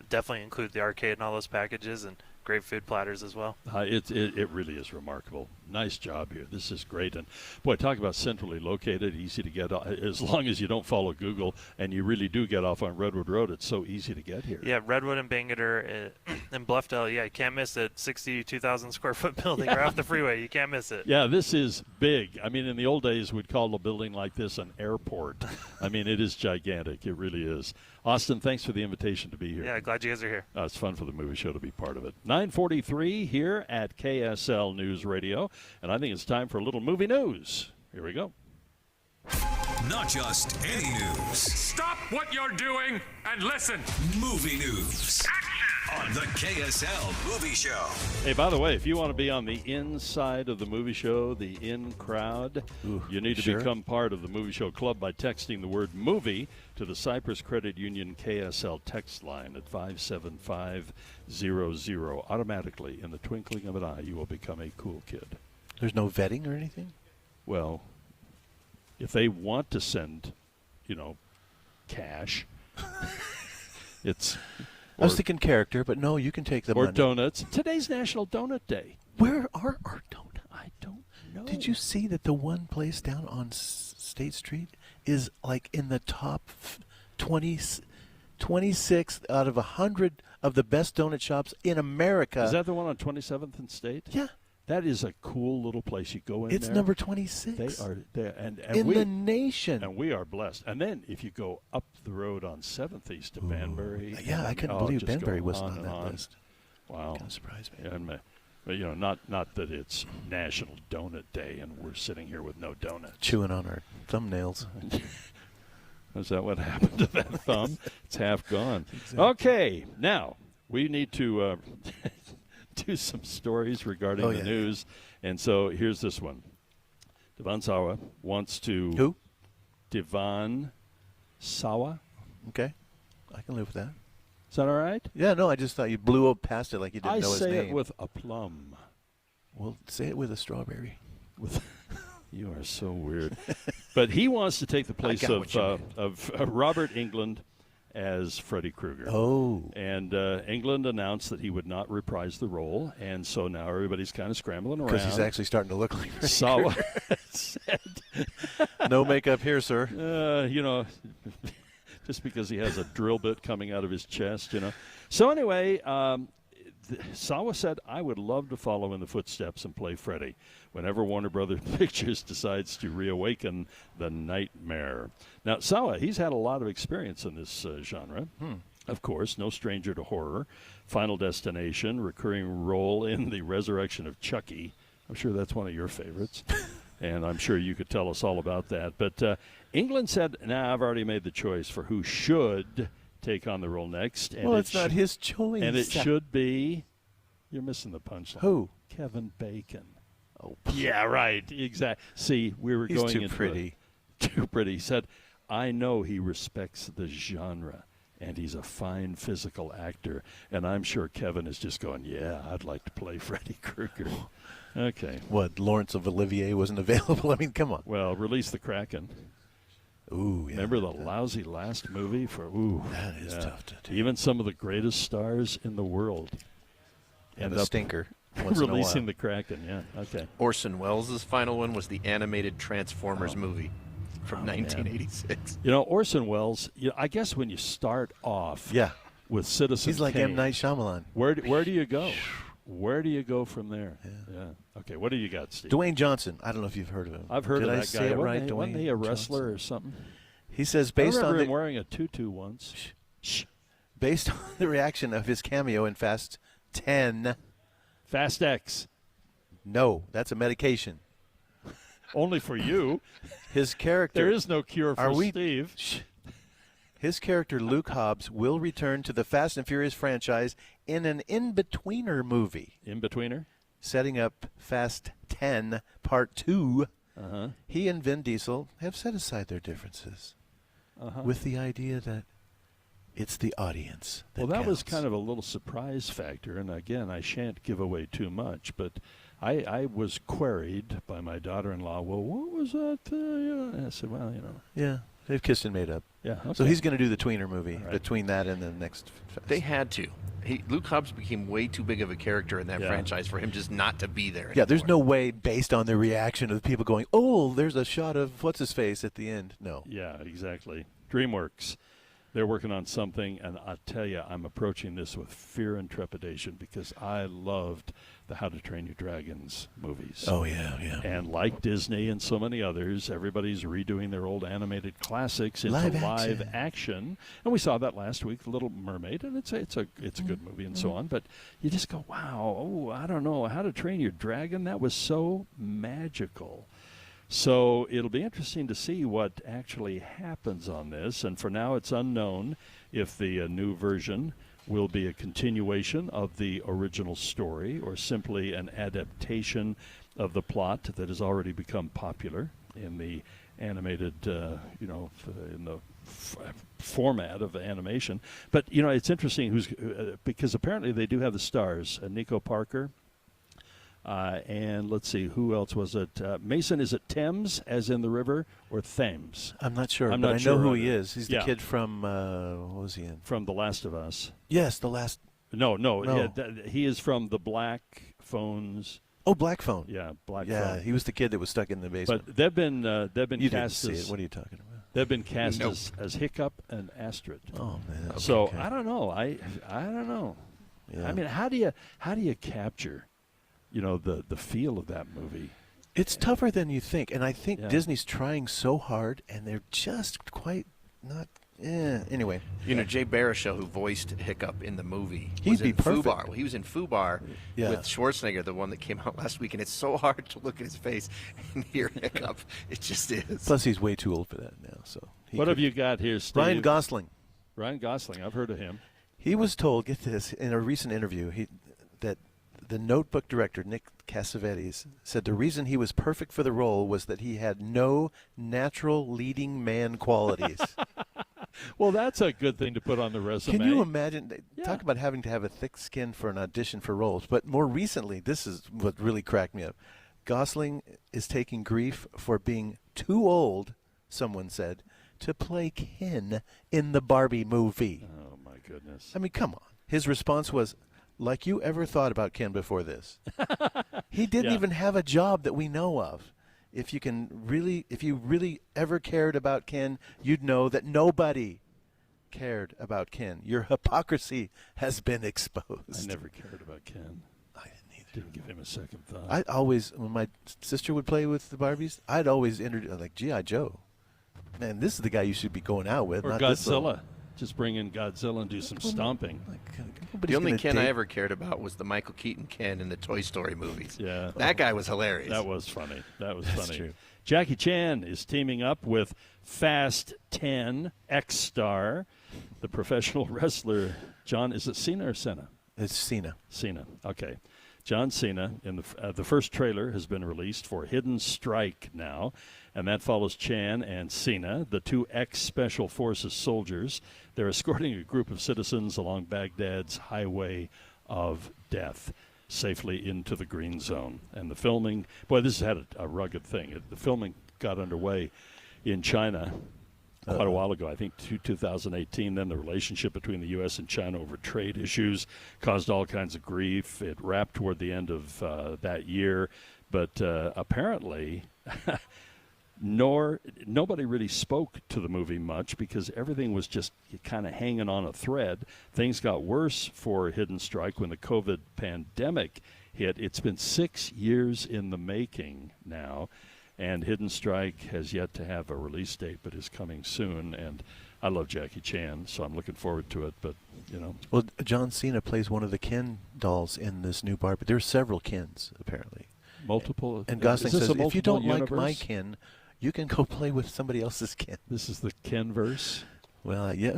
definitely include the arcade and all those packages, and great food platters as well. It really is remarkable. Nice job here. This is great. And, boy, talk about centrally located, easy to get, as long as you don't follow Google and you really do get off on Redwood Road, it's so easy to get here. Yeah, Redwood and Bangerter and Bluffdale, you can't miss it. 62,000 square foot building right off the freeway. You can't miss it. Yeah, this is big. I mean, in the old days, we'd call a building like this an airport. I mean, it is gigantic. It really is. Austin, thanks for the invitation to be here. Yeah, glad you guys are here. It's fun for the movie show to be part of it. 9:43 here at KSL News Radio, and I think it's time for a little movie news. Here we go. Not just any news. Stop what you're doing and listen. Movie news. On the KSL Movie Show. Hey, by the way, if you want to be on the inside of the movie show, the in crowd, you need to become part of the Movie Show Club by texting the word movie to the Cyprus Credit Union KSL text line at 57500. Automatically, in the twinkling of an eye, you will become a cool kid. There's no vetting or anything? Well, if they want to send, cash, it's... I was thinking character, but no, you can take the money. Or donuts. Today's National Donut Day. Where are our donuts? I don't know. Did you see that the one place down on State Street is like in the top 26 out of 100 of the best donut shops in America? Is that the one on 27th and State? Yeah. That is a cool little place. You go in it's there. number 26. They are there. And in the nation. And we are blessed. And then if you go up the road on 7th East to Banbury. Yeah, I couldn't believe Banbury wasn't on that list. Wow. Kind of surprised me. And, but, not that it's National Donut Day and we're sitting here with no donuts. Chewing on our thumbnails. Is that what happened to that thumb? It's half gone. Exactly. Okay, now we need to... do some stories regarding the news. And so here's this one. Divan Sawa wants to... Who? Divan Sawa. Okay. I can live with that. Is that all right? Yeah, no, I just thought you blew up past it like you didn't know his name. I say it with a plum. Well, say it with a strawberry. You are so weird. But he wants to take the place of Robert Englund as Freddy Krueger. Oh. And Englund announced that he would not reprise the role, and so now everybody's kind of scrambling around. Because he's actually starting to look like Freddy Sawa Krueger. said, no makeup here, sir. Just because he has a drill bit coming out of his chest, So anyway, Sawa said, I would love to follow in the footsteps and play Freddy whenever Warner Brothers Pictures decides to reawaken the nightmare. Now, Sawa, he's had a lot of experience in this genre. Of course, no stranger to horror. Final Destination, recurring role in the resurrection of Chucky. I'm sure that's one of your favorites. And I'm sure you could tell us all about that. But Englund said, I've already made the choice for who should take on the role next. And it's not his choice. And it should be, you're missing the punchline. Who? Kevin Bacon. Oh, yeah, right. Exactly. See, we were going too into pretty. Too pretty. He said, I know he respects the genre, and he's a fine physical actor. And I'm sure Kevin is just going, yeah, I'd like to play Freddy Krueger. Okay. What, Lawrence of Olivier wasn't available? I mean, come on. Well, Release the Kraken. Ooh, yeah. Remember the lousy last movie for that is tough to do. Even some of the greatest stars in the world and a stinker. Releasing the Kraken, yeah. Okay. Orson Welles' final one was the animated Transformers movie from 1986. Orson Welles, I guess when you start off with Citizen He's like Kane, M. Night Shyamalan. Where do you go? Where do you go from there? Yeah. Okay, what do you got, Steve? Dwayne Johnson. I don't know if you've heard of him. I've heard Did of I that say guy. it right? Wasn't he a wrestler Johnson? or something? He says I remember him wearing a tutu once. Based on the reaction of his cameo in Fast 10. Fast X. No, that's a medication. Only for you. His character. There is no cure for Steve. His character, Luke Hobbs, will return to the Fast and Furious franchise in an in-betweener movie. In-betweener? Setting up Fast 10 Part 2. Uh-huh. He and Vin Diesel have set aside their differences with the idea that it's the audience that Well, that was counts. kind of a little surprise factor, and again, I shan't give away too much, but I was queried by my daughter-in-law, well, what was that? And I said, well, Yeah, they've kissed and made up. Yeah, So okay. he's going to do the tweener movie All right. between that and the next. They had to. Luke Hobbs became way too big of a character in that franchise for him just not to be there. Yeah, there's no way, based on the reaction of the people going, oh, there's a shot of what's-his-face at the end. No. Yeah, exactly. DreamWorks. They're working on something, and I tell you, I'm approaching this with fear and trepidation because I loved the How to Train Your Dragons movies. Oh, yeah. And like Disney and so many others, everybody's redoing their old animated classics into live action. And we saw that last week, The Little Mermaid, and it's a good movie and so on. But you just go, wow, I don't know, How to Train Your Dragon, that was so magical. So it'll be interesting to see what actually happens on this. And for now, it's unknown if the new version will be a continuation of the original story or simply an adaptation of the plot that has already become popular in the animated, in the format of animation. But, it's interesting because apparently they do have the stars, Nico Parker. And let's see, who else was it? Mason, is it Thames, as in the river, or Thames? I'm not sure, I'm but not I sure know who either. he is. He's the kid from, what was he in? From The Last of Us. Yes, The Last. No. Yeah, he is from the Black Phones. Oh, Black Phone. Yeah, Black Phone. Yeah, he was the kid that was stuck in the basement. But they've been you cast didn't see as. it. What are you talking about? They've been cast as Hiccup and Astrid. Oh man. So okay. I don't know. I don't know. Yeah. I mean, how do you capture, the feel of that movie? It's tougher than you think, and I think Yeah. Disney's trying so hard, and they're just quite not. Anyway, Jay Baruchel, who voiced Hiccup in the movie, He'd was be in perfect. Fubar. Well, he was in Fubar Yeah. with Schwarzenegger, the one that came out last week, and it's so hard to look at his face and hear Hiccup. It just is. plus he's way too old for that now. So What have you got here, Steve? Ryan Gosling. Ryan Gosling. I've heard of him. He was told, get this, in a recent interview, that the Notebook director, Nick Cassavetes, said the reason he was perfect for the role was that he had no natural leading man qualities. Well, that's a good thing to put on the resume. Can you imagine? Yeah. Talk about having to have a thick skin for an audition for roles. But more recently, this is what really cracked me up. Gosling is taking grief for being too old, someone said, to play Ken in the Barbie movie. Oh, my goodness. I mean, come on. His response was, like you ever thought about Ken before this? He didn't Yeah. even have a job that we know of. If you really ever cared about Ken, you'd know that nobody cared about Ken. Your hypocrisy has been exposed. I never cared about Ken. I didn't either. Didn't give him a second thought. I always, when my sister would play with the Barbies, I'd always introduce, like, G.I. Joe. Man, this is the guy you should be going out with. Or not this little- Godzilla. Just bring in Godzilla and do some stomping. The only Ken I ever cared about was the Michael Keaton Ken in the Toy Story movies. Yeah. That guy was hilarious. That was funny. That's funny. true. Jackie Chan is teaming up with Fast 10 X-Star, the professional wrestler. John, is it Cena or Cena? It's Cena. Cena. Okay. John Cena, in the first trailer has been released for Hidden Strike now, and that follows Chan and Cena, the two ex-Special Forces soldiers. They're escorting a group of citizens along Baghdad's highway of death safely into the green zone. And the filming, boy, this has had a rugged thing. The filming got underway in China quite a while ago, I think 2018. Then the relationship between the U.S. and China over trade issues caused all kinds of grief. It wrapped toward the end of that year. But apparently nobody really spoke to the movie much because everything was just kind of hanging on a thread. Things got worse for Hidden Strike when the COVID pandemic hit. It's been 6 years in the making now, and Hidden Strike has yet to have a release date, but is coming soon. And I love Jackie Chan, so I'm looking forward to it. But well, John Cena plays one of the Ken dolls in this new Barbie. There's several Kens apparently. Multiple. And Gosling says, if you don't universe? like my Ken, you can go play with somebody else's Ken. This is the Ken-verse? Well, yeah,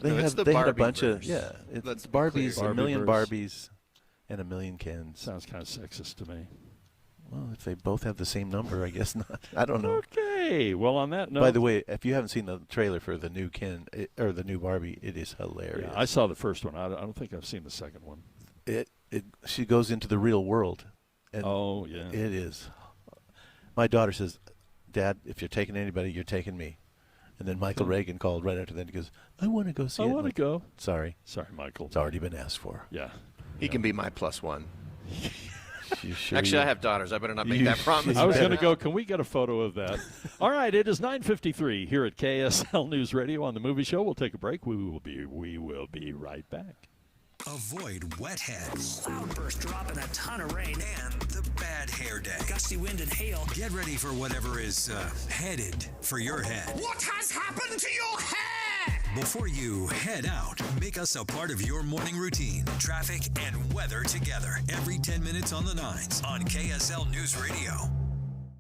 they it's the had a Barbie bunch verse. it's Barbies, a million Barbie-verse. Barbies, and a million Kens. Sounds kind of sexist to me. Well, if they both have the same number, I guess not. I don't know. Okay. Well, on that note. By the way, if you haven't seen the trailer for the new Ken or the new Barbie, it is hilarious. Yeah, I saw the first one. I don't think I've seen the second one. She goes into the real world. And oh yeah. It is. My daughter says, "Dad, if you're taking anybody, you're taking me." And then Michael Reagan called right after that. He goes, "I want to go see it." I want to go. Sorry, Michael. It's already been asked for. Yeah. He can be my +1. Sure Actually, I have daughters. I better not make that promise. I was going to go, can we get a photo of that? All right, it is 9:53 here at KSL News Radio on The Movie Show. We'll take a break. We will be right back. Avoid wet heads. Cloudburst dropping a ton of rain. And the bad hair day. Gusty wind and hail. Get ready for whatever is headed for your head. What has happened to your hair? Before you head out, make us a part of your morning routine. Traffic and weather together every 10 minutes on the 9s on KSL News Radio.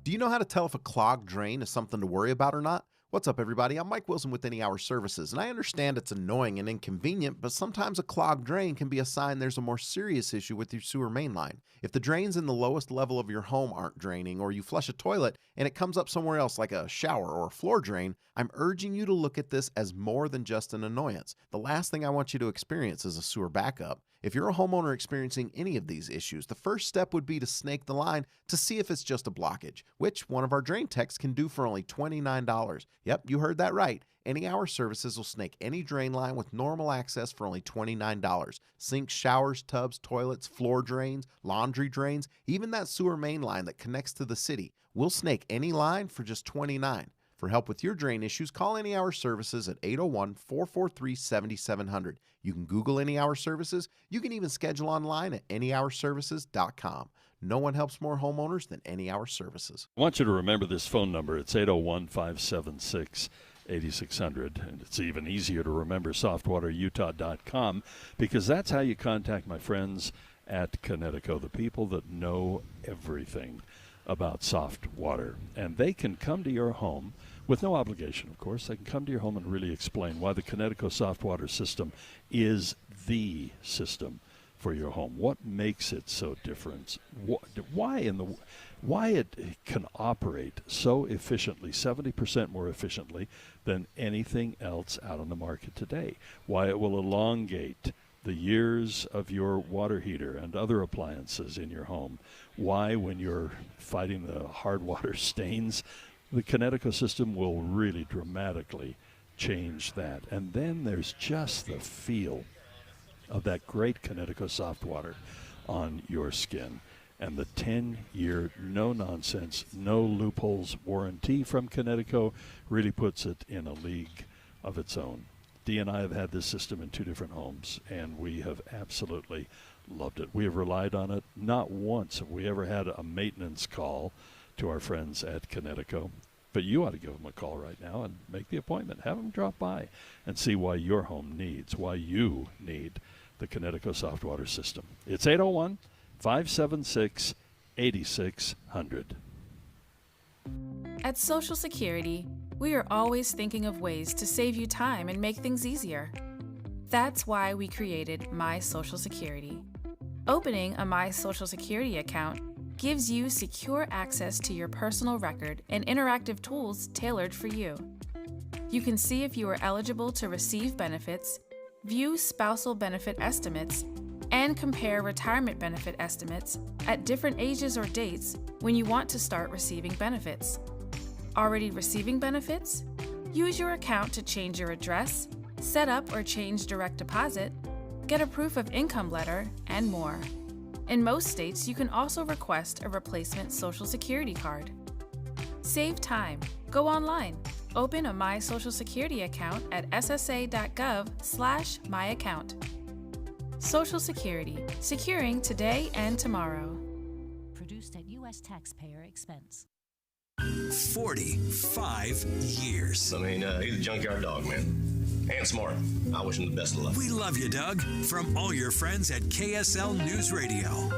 Do you know how to tell if a clogged drain is something to worry about or not? What's up, everybody? I'm Mike Wilson with Any Hour Services, and I understand it's annoying and inconvenient, but sometimes a clogged drain can be a sign there's a more serious issue with your sewer main line. If the drains in the lowest level of your home aren't draining, or you flush a toilet and it comes up somewhere else like a shower or a floor drain, I'm urging you to look at this as more than just an annoyance. The last thing I want you to experience is a sewer backup. If you're a homeowner experiencing any of these issues, the first step would be to snake the line to see if it's just a blockage, which one of our drain techs can do for only $29. Yep, you heard that right. Any Hour Services will snake any drain line with normal access for only $29. Sinks, showers, tubs, toilets, floor drains, laundry drains, even that sewer main line that connects to the city. We'll snake any line for just $29. For help with your drain issues, call Any Hour Services at 801-443-7700. You can Google Any Hour Services. You can even schedule online at anyhourservices.com. No one helps more homeowners than Any Hour Services. I want you to remember this phone number. It's 801-576-8600. And it's even easier to remember, softwaterutah.com, because that's how you contact my friends at Connecticut, the people that know everything about soft water. And they can come to your home with no obligation, of course. They can come to your home and really explain why the Connecticut soft water system is the system for your home. What makes it so different? Why it can operate so efficiently, 70% more efficiently than anything else out on the market today. Why it will elongate the years of your water heater and other appliances in your home. Why, when you're fighting the hard water stains, the Connecticut system will really dramatically change that. And then there's just the feel of that great Connecticut soft water on your skin. And the 10-year, no-nonsense, no loopholes warranty from Connecticut really puts it in a league of its own. Dee and I have had this system in 2 different homes, and we have absolutely loved it. We have relied on it. Not once have we ever had a maintenance call to our friends at Connecticut. But you ought to give them a call right now and make the appointment. Have them drop by and see why your home needs, why you need the Connecticut soft water system. It's 801-576-8600. At Social Security, we are always thinking of ways to save you time and make things easier. That's why we created My Social Security. Opening a My Social Security account gives you secure access to your personal record and interactive tools tailored for you. You can see if you are eligible to receive benefits, view spousal benefit estimates, and compare retirement benefit estimates at different ages or dates when you want to start receiving benefits. Already receiving benefits? Use your account to change your address, set up or change direct deposit, get a proof of income letter, and more. In most states, you can also request a replacement Social Security card. Save time. Go online. Open a My Social Security account at ssa.gov/myaccount. Social Security, securing today and tomorrow. Produced at U.S. taxpayer expense. 45 years. I mean, he's a junkyard dog, man. And smart. I wish him the best of luck. We love you, Doug. From all your friends at KSL News Radio.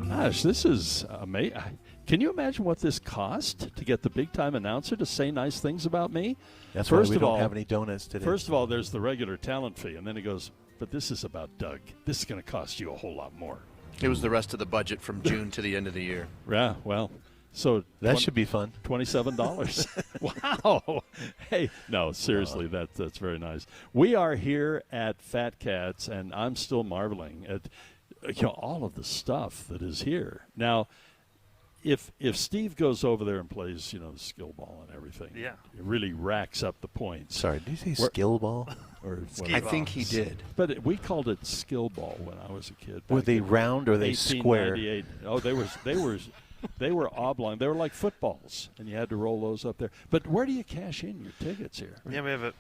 Gosh, this is amazing. Can you imagine what this cost to get the big-time announcer to say nice things about me? That's why we don't have any donuts today. First of all, there's the regular talent fee, and then he goes, but this is about Doug. This is going to cost you a whole lot more. It was the rest of the budget from June to the end of the year. Yeah, well, so that should be fun. $27. Wow. Hey, no, seriously, that's very nice. We are here at Fat Cats, and I'm still marveling at all of the stuff that is here. Now, if Steve goes over there and plays, the skill ball and everything, yeah, it really racks up the points. Sorry, did you say skill ball? Or I think he did. But we called it skill ball when I was a kid. Were they round or they square? Oh, they were oblong. They were like footballs, and you had to roll those up there. But where do you cash in your tickets here? Yeah, we have an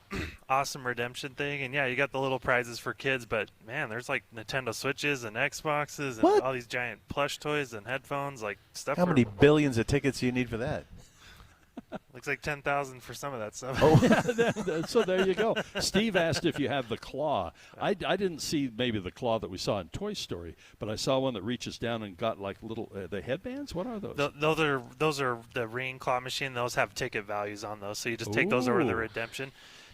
awesome redemption thing, and yeah, you got the little prizes for kids, but man, there's like Nintendo Switches and Xboxes and all these giant plush toys and headphones, like stuff. How many billions of tickets do you need for that? Looks like 10,000 for some of that stuff. Oh, so there you go. Steve asked if you have the claw. I didn't see maybe the claw that we saw in Toy Story, but I saw one that reaches down and got like little the headbands. What are those? Those are the ring claw machine. Those have ticket values on those, so you just take those over to the redemption.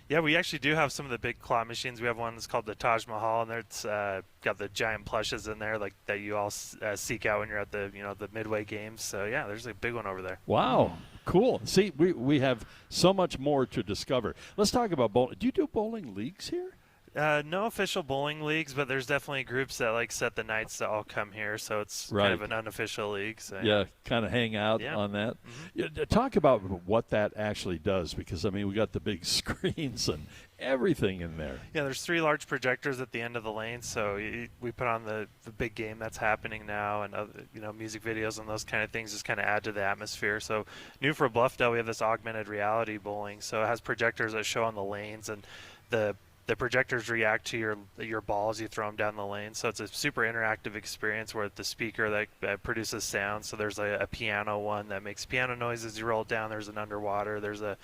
Yeah, we actually do have some of the big claw machines. We have one that's called the Taj Mahal, and it's got the giant plushes in there, like that you all seek out when you're at the the Midway games. So yeah, there's a big one over there. Wow, cool. See, we have so much more to discover. Let's talk about bowling. Do you do bowling leagues here? No official bowling leagues, but there's definitely groups that like set the nights to all come here, so it's kind of an unofficial league. So, yeah, kind of hang out on that. Mm-hmm. Talk about what that actually does, because I mean we got the big screens and everything in there. Yeah, there's 3 large projectors at the end of the lane, so we put on the big game that's happening now, and other, music videos and those kind of things just kind of add to the atmosphere. So new for Bluffdale, we have this augmented reality bowling, so it has projectors that show on the lanes, and the projectors react to your ball as you throw them down the lane. So it's a super interactive experience where the speaker that produces sound. So there's a piano one that makes piano noise as you roll it down. There's an underwater. There's a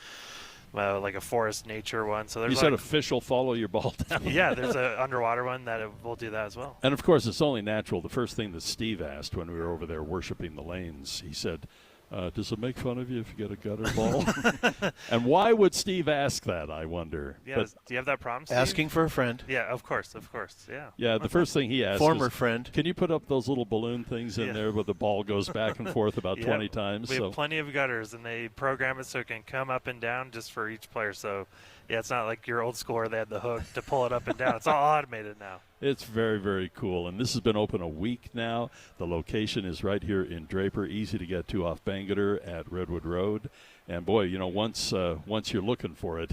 like a forest nature one. So there's you said official follow your ball down. Yeah, there's an underwater one that will do that as well. And of course, it's only natural. The first thing that Steve asked when we were over there worshiping the lanes, he said, does it make fun of you if you get a gutter ball? And why would Steve ask that, I wonder? Yeah, do you have that problem, Steve? Asking for a friend. Yeah, of course, yeah. Yeah, the first thing he asked Former friend. Can you put up those little balloon things in there where the ball goes back and forth about 20 times? We have plenty of gutters, and they program it so it can come up and down just for each player. So, yeah, it's not like your old school where they had the hook to pull it up and down. It's all automated now. It's very, very cool. And this has been open a week now. The location is right here in Draper, easy to get to off Bangerter at Redwood Road. And, boy, once you're looking for it,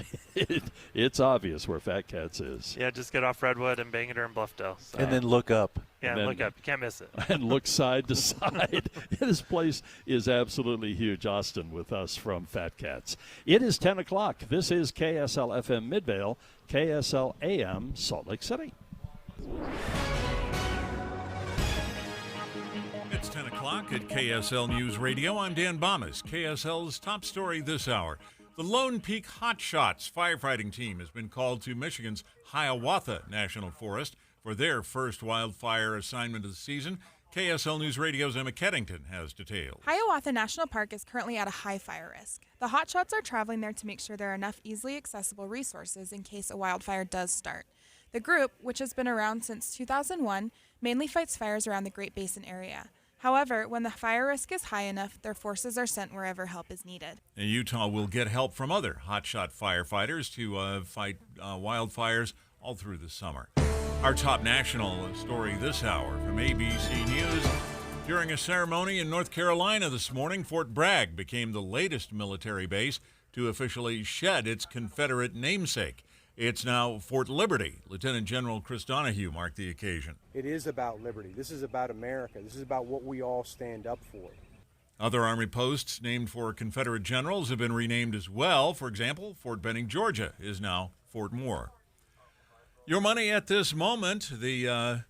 it's obvious where Fat Cats is. Yeah, just get off Redwood and Bangerter and Bluffdale. So. And then look up. Yeah, look up. You can't miss it. And look side to side. This place is absolutely huge. Austin with us from Fat Cats. It is 10 o'clock. This is KSL FM Midvale, KSL AM Salt Lake City. It's 10 o'clock at KSL News Radio. I'm Dan Bomas. KSL's top story this hour. The Lone Peak Hotshots firefighting team has been called to Michigan's Hiawatha National Forest for their first wildfire assignment of the season. KSL News Radio's Emma Keddington has details. Hiawatha National Park is currently at a high fire risk. The hotshots are traveling there to make sure there are enough easily accessible resources in case a wildfire does start. The group, which has been around since 2001, mainly fights fires around the Great Basin area. However, when the fire risk is high enough, their forces are sent wherever help is needed. And Utah will get help from other hotshot firefighters to fight wildfires all through the summer. Our top national story this hour from ABC News. During a ceremony in North Carolina this morning, Fort Bragg became the latest military base to officially shed its Confederate namesake. It's now Fort Liberty. Lieutenant General Chris Donahue marked the occasion. It is about liberty. This is about America. This is about what we all stand up for. Other Army posts named for Confederate generals have been renamed as well. For example, Fort Benning, Georgia is now Fort Moore. Your money at this moment, the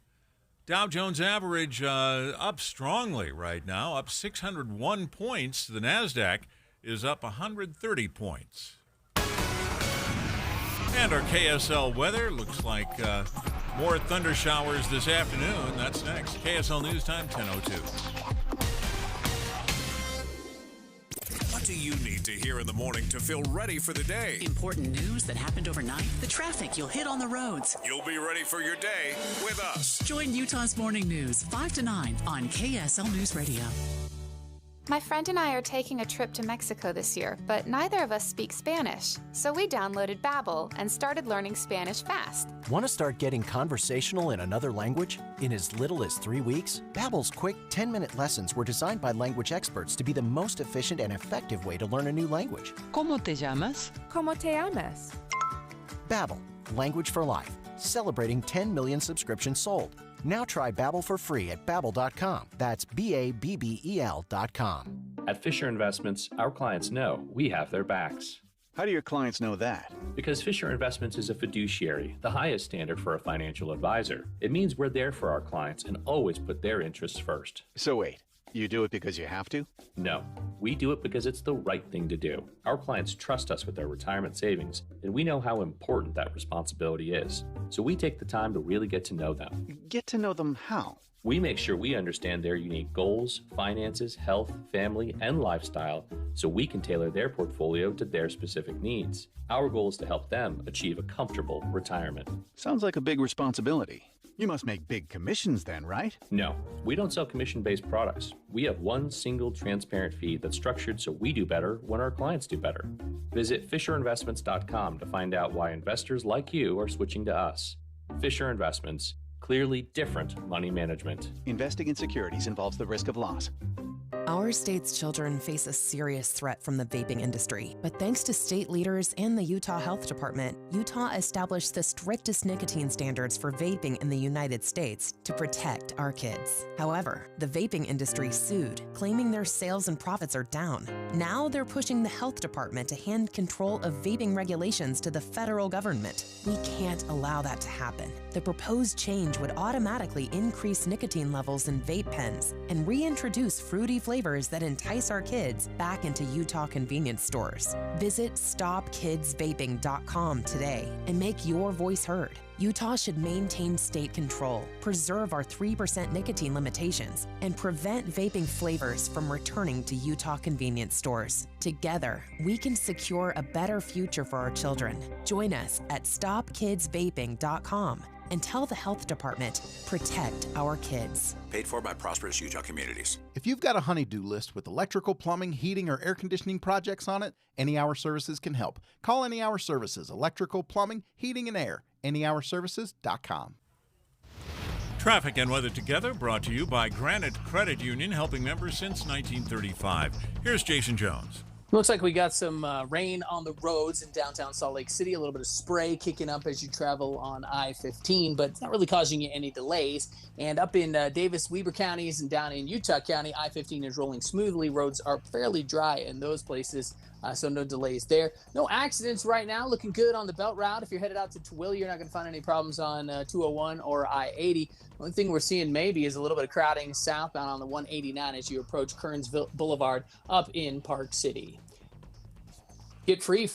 Dow Jones average up strongly right now, up 601 points. The NASDAQ is up 130 points. And our KSL weather looks like more thunder showers this afternoon. That's next. KSL News Time, 10:02. What do you need to hear in the morning to feel ready for the day? Important news that happened overnight, the traffic you'll hit on the roads. You'll be ready for your day with us. Join Utah's Morning News 5 to 9 on KSL News Radio. My friend and I are taking a trip to Mexico this year, but neither of us speak Spanish. So we downloaded Babbel and started learning Spanish fast. Want to start getting conversational in another language? In as little as 3 weeks? Babbel's quick 10-minute lessons were designed by language experts to be the most efficient and effective way to learn a new language. ¿Cómo te llamas? ¿Cómo te llamas? Babbel, language for life. Celebrating 10 million subscriptions sold. Now try Babbel for free at Babbel.com. That's Babbel.com. At Fisher Investments, our clients know we have their backs. How do your clients know that? Because Fisher Investments is a fiduciary, the highest standard for a financial advisor. It means we're there for our clients and always put their interests first. So wait, you do it because you have to? No, we do it because it's the right thing to do. Our clients trust us with their retirement savings, and we know how important that responsibility is. So we take the time to really get to know them. Get to know them how? We make sure we understand their unique goals, finances, health, family, and lifestyle so we can tailor their portfolio to their specific needs. Our goal is to help them achieve a comfortable retirement. Sounds like a big responsibility. You must make big commissions then, right? No, we don't sell commission-based products. We have one single transparent fee that's structured so we do better when our clients do better. Visit FisherInvestments.com to find out why investors like you are switching to us. Fisher Investments, clearly different money management. Investing in securities involves the risk of loss. Our state's children face a serious threat from the vaping industry, but thanks to state leaders and the Utah Health Department, Utah established the strictest nicotine standards for vaping in the United States to protect our kids. However, the vaping industry sued, claiming their sales and profits are down. Now they're pushing the Health Department to hand control of vaping regulations to the federal government. We can't allow that to happen. The proposed change would automatically increase nicotine levels in vape pens and reintroduce fruity flavors that entice our kids back into Utah convenience stores. Visit StopKidsVaping.com today and make your voice heard. Utah should maintain state control, preserve our 3% nicotine limitations, and prevent vaping flavors from returning to Utah convenience stores. Together, we can secure a better future for our children. Join us at StopKidsVaping.com and tell the Health Department, protect our kids. Paid for by Prosperous Utah Communities. If you've got a honey-do list with electrical, plumbing, heating, or air conditioning projects on it, Any Hour Services can help. Call Any Hour Services, electrical, plumbing, heating, and air. AnyHourServices.com. Traffic and weather together brought to you by Granite Credit Union, helping members since 1935. Here's Jason Jones. Looks like we got some rain on the roads in downtown Salt Lake City, a little bit of spray kicking up as you travel on I-15, but it's not really causing you any delays. And up in Davis, Weber counties and down in Utah County, I-15 is rolling smoothly. Roads are fairly dry in those places, so no delays there. No accidents right now, looking good on the belt route. If you're headed out to Tooele, you're not going to find any problems on 201 or I-80. The only thing we're seeing maybe is a little bit of crowding southbound on the 189 as you approach Kearns Boulevard up in Park City. It's free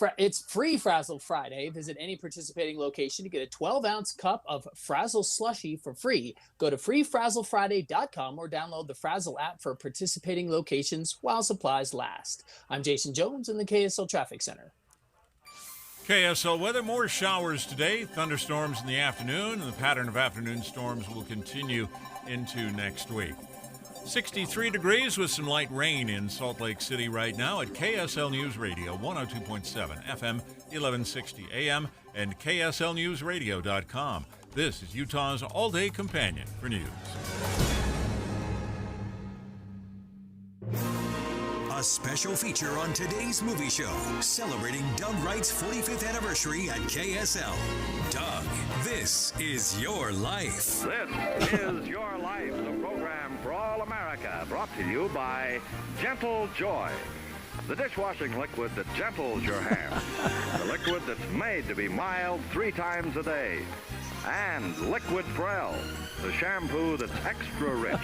Frazzle Friday. Visit any participating location to get a 12-ounce cup of Frazzle slushy for free. Go to freefrazzlefriday.com or download the Frazzle app for participating locations while supplies last. I'm Jason Jones in the KSL Traffic Center. KSL weather, more showers today, thunderstorms in the afternoon, and the pattern of afternoon storms will continue into next week. 63 degrees with some light rain in Salt Lake City right now at KSL News Radio, 102.7 FM, 1160 AM, and KSLNewsRadio.com. This is Utah's all-day companion for news. A special feature on today's movie show, celebrating Doug Wright's 45th anniversary at KSL. Doug, this is your life. This is Your Life, the program for all America, brought to you by Gentle Joy, the dishwashing liquid that gentles your hands, the liquid that's made to be mild 3 times a day, and Liquid Prel, the shampoo that's extra rich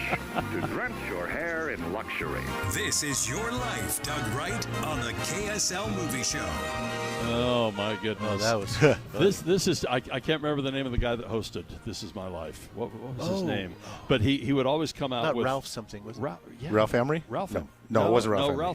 to drench your hair in luxury. This is Your Life, Doug Wright, on the KSL Movie Show. Oh my goodness! Oh, that was this is I can't remember the name of the guy that hosted This Is My Life. What was his name? But he would always come out Not with Ralph something, was it? Yeah. Ralph Emery? Ralph. No, it wasn't Ralph Emery. Ralph